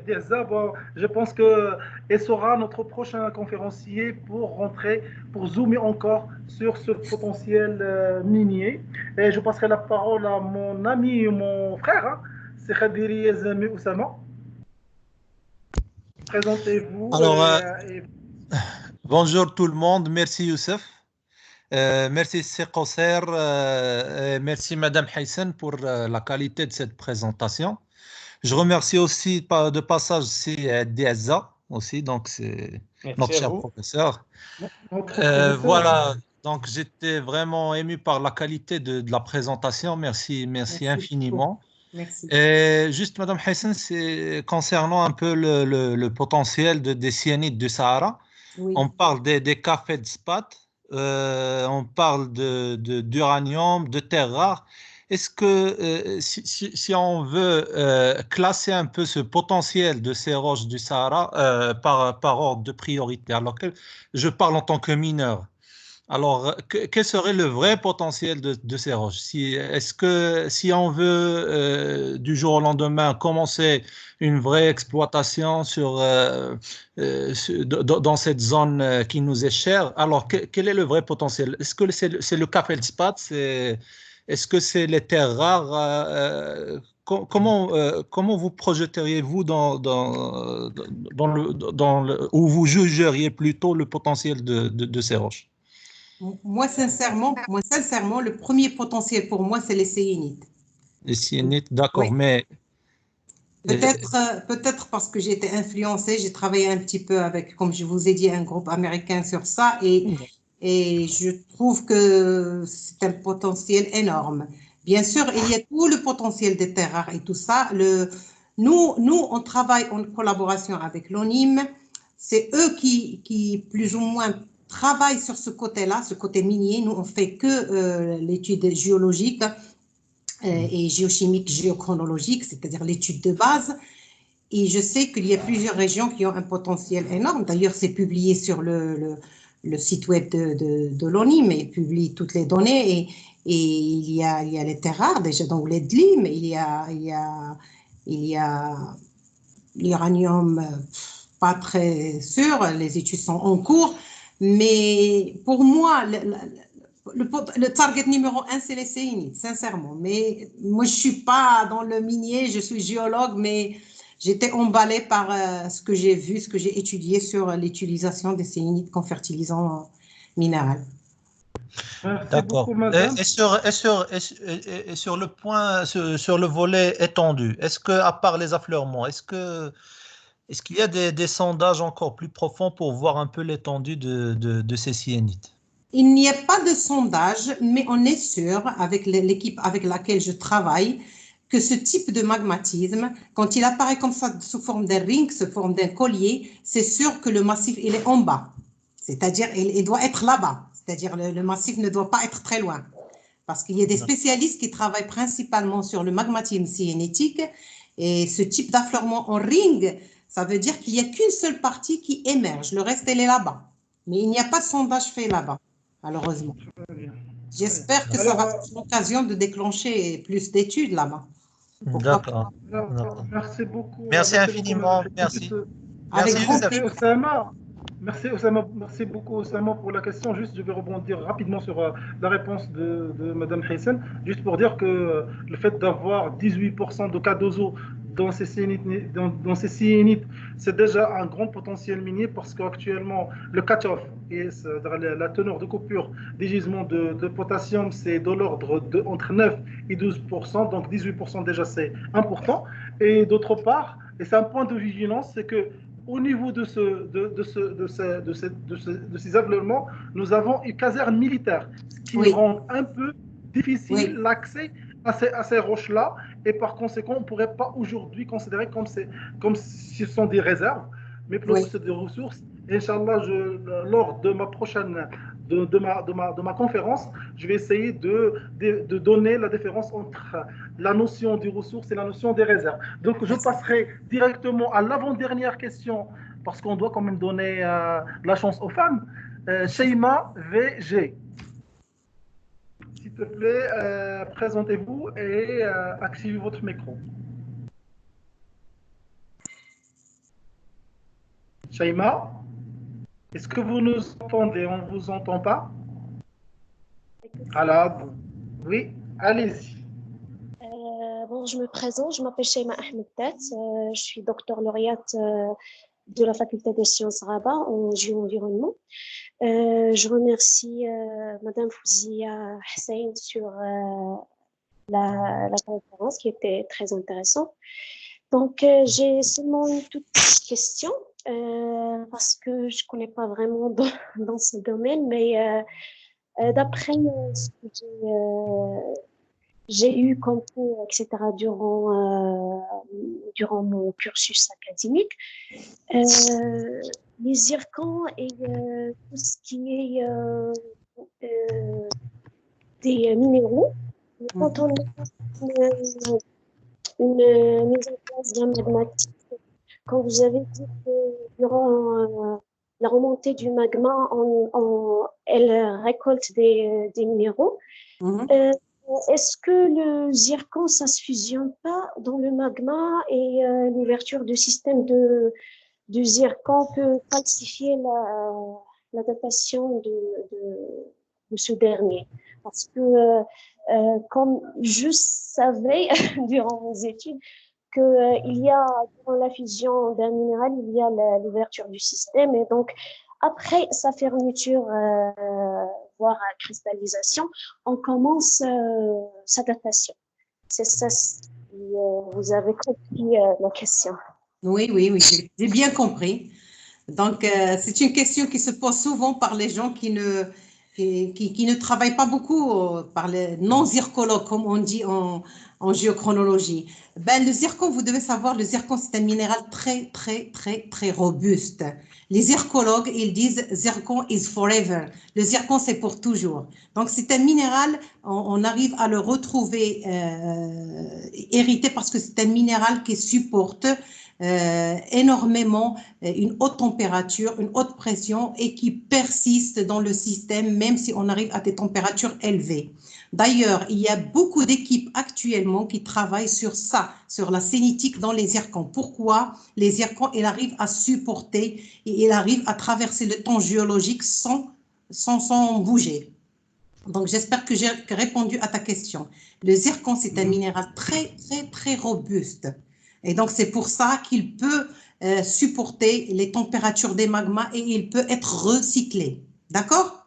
Deza. Bon, je pense qu'elle sera notre prochain conférencier pour rentrer, pour zoomer encore sur ce potentiel minier. Et je passerai la parole à mon ami et mon frère, hein, c'est Khadiri Yazami Oussama. Présentez-vous. Alors, bonjour tout le monde. Merci Youssef. Merci Sekoser, merci Madame Haysen pour la qualité de cette présentation. Je remercie aussi de passage Diaza aussi, donc c'est notre cher professeur. Voilà, donc j'étais vraiment ému par la qualité de la présentation. Merci infiniment. Merci. Et juste Madame Haysen, c'est concernant un peu le potentiel des cyanides du Sahara. Oui. On parle des cas feldspats. On parle d'uranium, de terres rares. Est-ce que si on veut classer un peu ce potentiel de ces roches du Sahara par ordre de priorité, alors que je parle en tant que mineur, alors quel serait le vrai potentiel de ces roches? Est-ce que si on veut du jour au lendemain commencer une vraie exploitation dans cette zone qui nous est chère, alors quel est le vrai potentiel? Est-ce que c'est le cas feldspats? Est-ce que c'est les terres rares? Comment vous projeteriez-vous où vous jugeriez plutôt le potentiel de ces roches? Moi, sincèrement, le premier potentiel pour moi, c'est les sélénites. Les sélénites, d'accord, oui. Mais... Peut-être parce que j'ai été influencée, j'ai travaillé un petit peu avec, comme je vous ai dit, un groupe américain sur ça et je trouve que c'est un potentiel énorme. Bien sûr, il y a tout le potentiel des terres rares et tout ça. Nous, on travaille en collaboration avec l'ONIM. C'est eux qui plus ou moins travaillent sur ce côté-là, ce côté minier. Nous, on fait que l'étude géologique et géochimique, géochronologique, c'est-à-dire l'étude de base. Et je sais qu'il y a plusieurs régions qui ont un potentiel énorme. D'ailleurs, c'est publié sur le site web de l'ONIM, il publie toutes les données. Et il y a les terres rares, déjà dans les DLIM, il y a l'uranium, pas très sûre, les études sont en cours, mais pour moi, le target numéro 1, c'est les séinites, sincèrement. Mais moi, je ne suis pas dans le minier, je suis géologue, mais j'étais emballée par ce que j'ai vu, ce que j'ai étudié sur l'utilisation des séinites comme fertilisant minéral. D'accord. Et sur le point, sur le volet étendu, est-ce que, à part les affleurements, est-ce qu'il y a des sondages encore plus profonds pour voir un peu l'étendue de ces syénites? Il n'y a pas de sondage, mais on est sûr, avec l'équipe avec laquelle je travaille, que ce type de magmatisme, quand il apparaît comme ça sous forme d'un ring, sous forme d'un collier, c'est sûr que le massif, il est en bas. C'est-à-dire, il doit être là-bas. C'est-à-dire, le massif ne doit pas être très loin. Parce qu'il y a des spécialistes qui travaillent principalement sur le magmatisme syénétique. Et ce type d'affleurement en ring, ça veut dire qu'il n'y a qu'une seule partie qui émerge. Le reste, elle est là-bas. Mais il n'y a pas de sondage fait là-bas, malheureusement. J'espère que ça va être l'occasion de déclencher plus d'études là-bas. D'accord. Merci beaucoup. Merci infiniment. Merci. Merci Oussama. Merci beaucoup Oussama pour la question. Juste, je vais rebondir rapidement sur la réponse de Mme Hayssen. Juste pour dire que le fait d'avoir 18% de cas d'ozo dans ces syénites, c'est déjà un grand potentiel minier parce qu'actuellement, le cut-off et la teneur de coupure des gisements de potassium, c'est de l'ordre entre 9 et 12%. Donc 18% déjà, c'est important. Et d'autre part, et c'est un point de vigilance, c'est que au niveau de ces affleurements, nous avons une caserne militaire, ce qui rend un peu difficile l'accès à ces roches-là. Et par conséquent, on ne pourrait pas aujourd'hui considérer comme si ce sont des réserves, mais plutôt c'est des ressources. Et Inch'Allah, lors de ma prochaine de ma conférence, je vais essayer de donner la différence entre la notion des ressources et la notion des réserves. Donc, je passerai directement à l'avant-dernière question, parce qu'on doit quand même donner la chance aux femmes. Sheima VG. S'il te plaît, présentez-vous et activez votre micro. Sheima, est-ce que vous nous entendez? On ne vous entend pas? Alors, oui, allez-y. Bon, je me présente, je m'appelle Sheima Ahmed Tat, je suis docteur lauréate de la faculté des sciences Rabat en géo-environnement. Je remercie Madame Fouzia Hussein sur la conférence qui était très intéressante. Donc, j'ai seulement une toute petite question parce que je ne connais pas vraiment dans ce domaine, mais d'après ce que j'ai eu comme cours, etc., durant mon cursus académique, les zircons et tout ce qui est des minéraux, quand on a une mise en place d'un magmatique, quand vous avez dit que durant la remontée du magma, elle récolte des minéraux, est-ce que le zircon, ça ne se fusionne pas dans le magma et l'ouverture du système de zircon peut falsifier la datation de ce dernier? Parce que, comme je savais durant mes études, qu'il y a, dans la fusion d'un minéral, il y a l'ouverture du système et donc, après sa fermeture, voire cristallisation, on commence sa datation. C'est ça, si vous avez compris la question. Oui, j'ai bien compris. Donc, c'est une question qui se pose souvent par les gens qui ne travaillent pas beaucoup, par les non-zircologues, comme on dit en géochronologie. Le zircon, vous devez savoir, le zircon, c'est un minéral très, très, très, très robuste. Les zircologues, ils disent « zircon is forever ». Le zircon, c'est pour toujours. Donc, c'est un minéral, on arrive à le retrouver hérité parce que c'est un minéral qui supporte énormément une haute température, une haute pression et qui persiste dans le système même si on arrive à des températures élevées. D'ailleurs, il y a beaucoup d'équipes actuellement qui travaillent sur ça, sur la sénétique dans les zircons. Pourquoi les zircons, il arrive à supporter et il arrive à traverser le temps géologique sans bouger. Donc, j'espère que j'ai répondu à ta question. Le zircon, c'est un minéral très, très, très robuste. Et donc, c'est pour ça qu'il peut supporter les températures des magmas et il peut être recyclé. D'accord?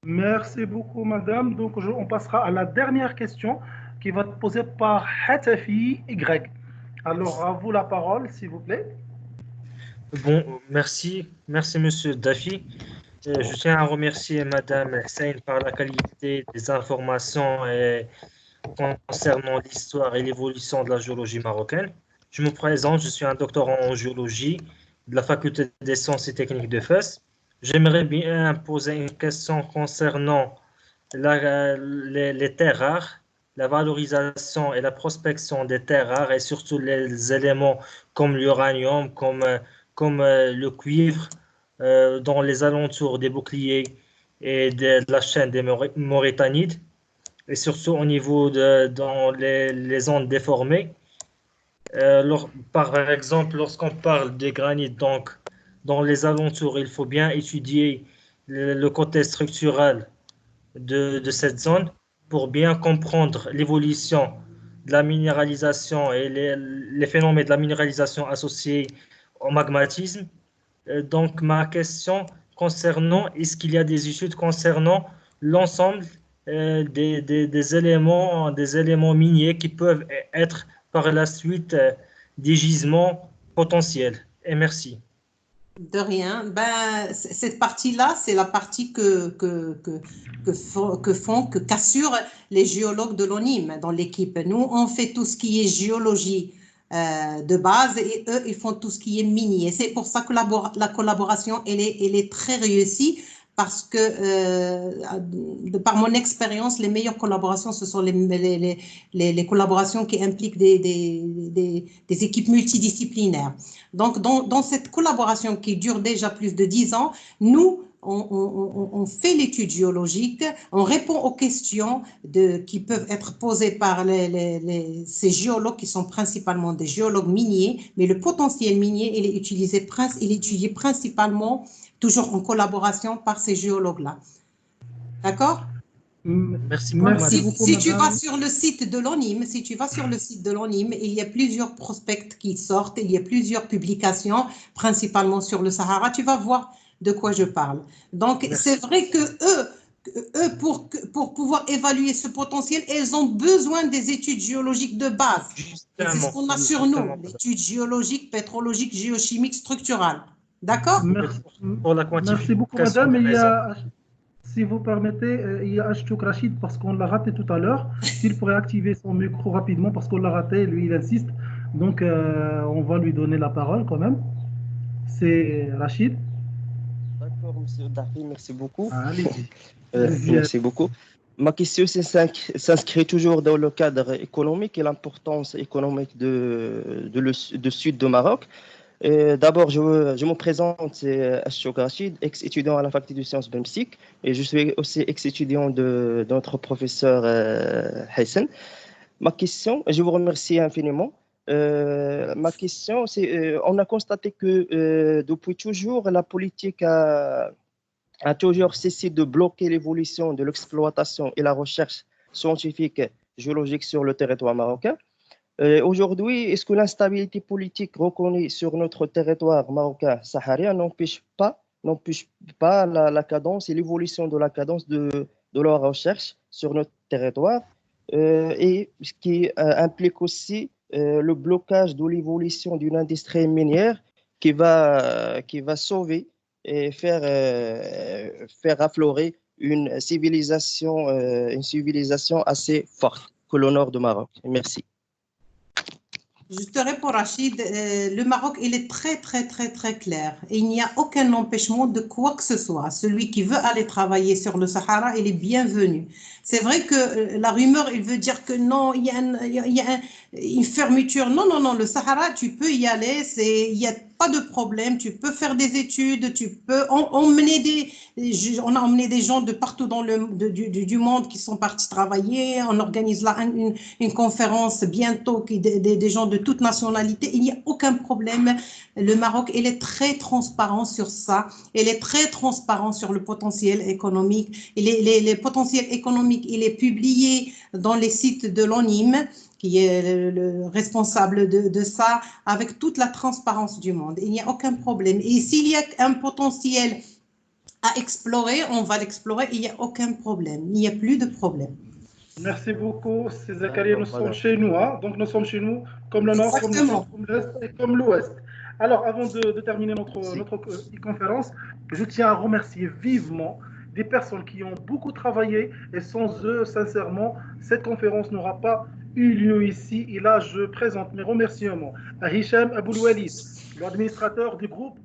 Merci beaucoup, madame. Donc, on passera à la dernière question qui va être posée par Hatafi Y. Alors, à vous la parole, s'il vous plaît. Bon, merci. Merci, monsieur Dafi. Je tiens à remercier madame Hussein par la qualité des informations concernant l'histoire et l'évolution de la géologie marocaine. Je me présente, je suis un doctorant en géologie de la faculté des sciences et techniques de Fès. J'aimerais bien poser une question concernant les terres rares, la valorisation et la prospection des terres rares et surtout les éléments comme l'uranium, comme le cuivre dans les alentours des boucliers et de la chaîne des Mauritanides et surtout au niveau dans les zones déformées. Par exemple, lorsqu'on parle des granites, donc dans les alentours, il faut bien étudier le côté structural de cette zone pour bien comprendre l'évolution de la minéralisation et les phénomènes de la minéralisation associés au magmatisme. Donc, ma question concernant, est-ce qu'il y a des études concernant l'ensemble des éléments miniers qui peuvent être par la suite des gisements potentiels? Et merci. De rien. Ben, cette partie-là, c'est la partie qu'assurent les géologues de l'ONIM dans l'équipe. Nous, on fait tout ce qui est géologie de base et eux, ils font tout ce qui est minier. C'est pour ça que la collaboration, elle est très réussie parce que, de par mon expérience, les meilleures collaborations, ce sont les collaborations qui impliquent des équipes multidisciplinaires. Donc, dans cette collaboration qui dure déjà plus de 10 ans, nous, on fait l'étude géologique, on répond aux questions qui peuvent être posées par ces géologues qui sont principalement des géologues miniers, mais le potentiel minier, il est étudié principalement toujours en collaboration par ces géologues-là. D'accord? Merci beaucoup. Si tu vas sur le site de l'ONIM, il y a plusieurs prospects qui sortent, il y a plusieurs publications, principalement sur le Sahara. Tu vas voir de quoi je parle. Donc, c'est vrai que eux pour pouvoir évaluer ce potentiel, ils ont besoin des études géologiques de base. C'est ce qu'on a sur nous, l'étude géologique, pétrologique, géochimique, structurale. D'accord? Merci beaucoup, madame. Si vous permettez, il y a Ashtouk Rachid parce qu'on l'a raté tout à l'heure. S'il pourrait activer son micro rapidement parce qu'on l'a raté, lui, il insiste. Donc, on va lui donner la parole quand même. C'est Rachid. D'accord, monsieur Dafi, merci beaucoup. Allez-y. Merci beaucoup. Ma question s'inscrit toujours dans le cadre économique et l'importance économique du sud du Maroc. D'abord, je me présente, c'est Ashtouk Rachid, ex-étudiant à la faculté de sciences BEMSIC, et je suis aussi ex-étudiant de notre professeur Hussein. Ma question, je vous remercie infiniment. Ma question, c'est on a constaté que depuis toujours, la politique a toujours cessé de bloquer l'évolution de l'exploitation et la recherche scientifique géologique sur le territoire marocain. Aujourd'hui, est-ce que l'instabilité politique reconnue sur notre territoire marocain saharien n'empêche pas la cadence et l'évolution de la cadence de la recherche sur notre territoire et ce qui implique aussi le blocage de l'évolution d'une industrie minière qui va sauver et faire affleurer une civilisation assez forte que le nord du Maroc. Merci. Je te réponds, Rachid. Le Maroc, il est très, très, très, très clair. Il n'y a aucun empêchement de quoi que ce soit. Celui qui veut aller travailler sur le Sahara, il est bienvenu. C'est vrai que la rumeur, il veut dire que non, il y a une fermeture. Non, non, non, le Sahara, tu peux y aller, il n'y a pas de problème, tu peux faire des études, tu peux emmener on a emmené des gens de partout du monde qui sont partis travailler, on organise là une conférence bientôt, des gens de toute nationalité, il n'y a aucun problème. Le Maroc, il est très transparent sur ça, il est très transparent sur le potentiel économique, les potentiels économiques, il est publié dans les sites de l'ONIM, qui est le responsable de ça, avec toute la transparence du monde. Il n'y a aucun problème. Et s'il y a un potentiel à explorer, on va l'explorer, il n'y a aucun problème. Il n'y a plus de problème. Merci beaucoup, c'est Zakaria. Nous sommes chez nous, hein? Donc nous sommes chez nous, comme le nord, comme le sud, comme l'est et comme l'ouest. Alors, avant de terminer notre conférence, je tiens à remercier vivement des personnes qui ont beaucoup travaillé, et sans eux, sincèrement, cette conférence n'aura pas eu lieu ici. Et là, je présente mes remerciements à Hicham Abouloualid, l'administrateur du groupe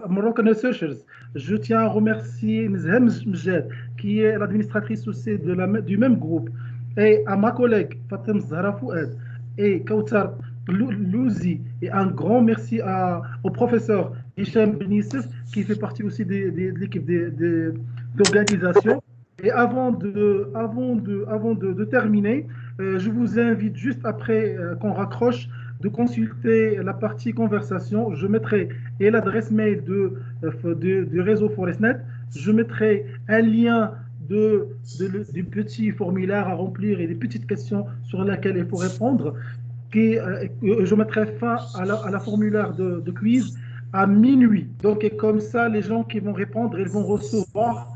Moroccan Researchers. Je tiens à remercier Nzhem Mjed, qui est l'administratrice aussi du même groupe, et à ma collègue Fatem Zahra Fouad et Kautar Louzi, et un grand merci au professeur Hicham Benissef, qui fait partie aussi de l'équipe d'organisation. Et avant de terminer, je vous invite juste après qu'on raccroche de consulter la partie conversation. Je mettrai et l'adresse mail du réseau Forestnet. Je mettrai un lien du petit formulaire à remplir et des petites questions sur lesquelles il faut répondre. Je mettrai fin à la formulaire de quiz à minuit. Donc, et comme ça, les gens qui vont répondre, ils vont recevoir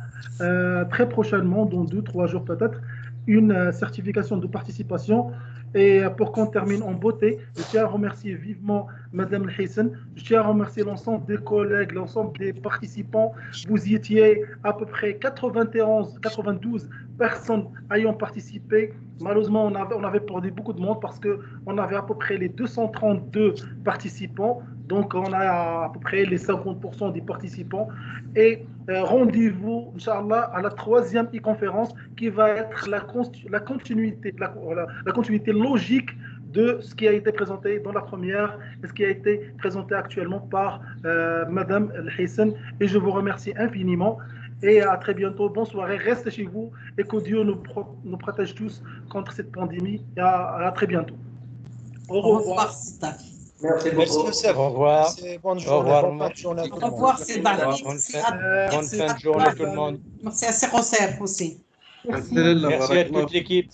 très prochainement, dans 2-3 jours peut-être, une certification de participation. Et pour qu'on termine en beauté, je tiens à remercier vivement Madame Hissen, je tiens à remercier l'ensemble des collègues, l'ensemble des participants. Vous y étiez à peu près 92 personnes ayant participé. Malheureusement, on avait perdu beaucoup de monde parce qu'on avait à peu près les 232 participants. Donc, on a à peu près les 50% des participants. Et rendez-vous, Inch'Allah, à la 3e e-conférence qui va être la continuité logique de ce qui a été présenté dans la première et ce qui a été présenté actuellement par Madame El-Hissen. Et je vous remercie infiniment. Et à très bientôt. Bonne soirée. Restez chez vous et que Dieu nous protège tous contre cette pandémie. Et à très bientôt. Au revoir. Merci beaucoup. Au revoir. Bonne journée. Bonne journée. Au revoir, c'est bonne fin de journée tout le monde. Merci à Serre aussi. Merci à toute l'équipe.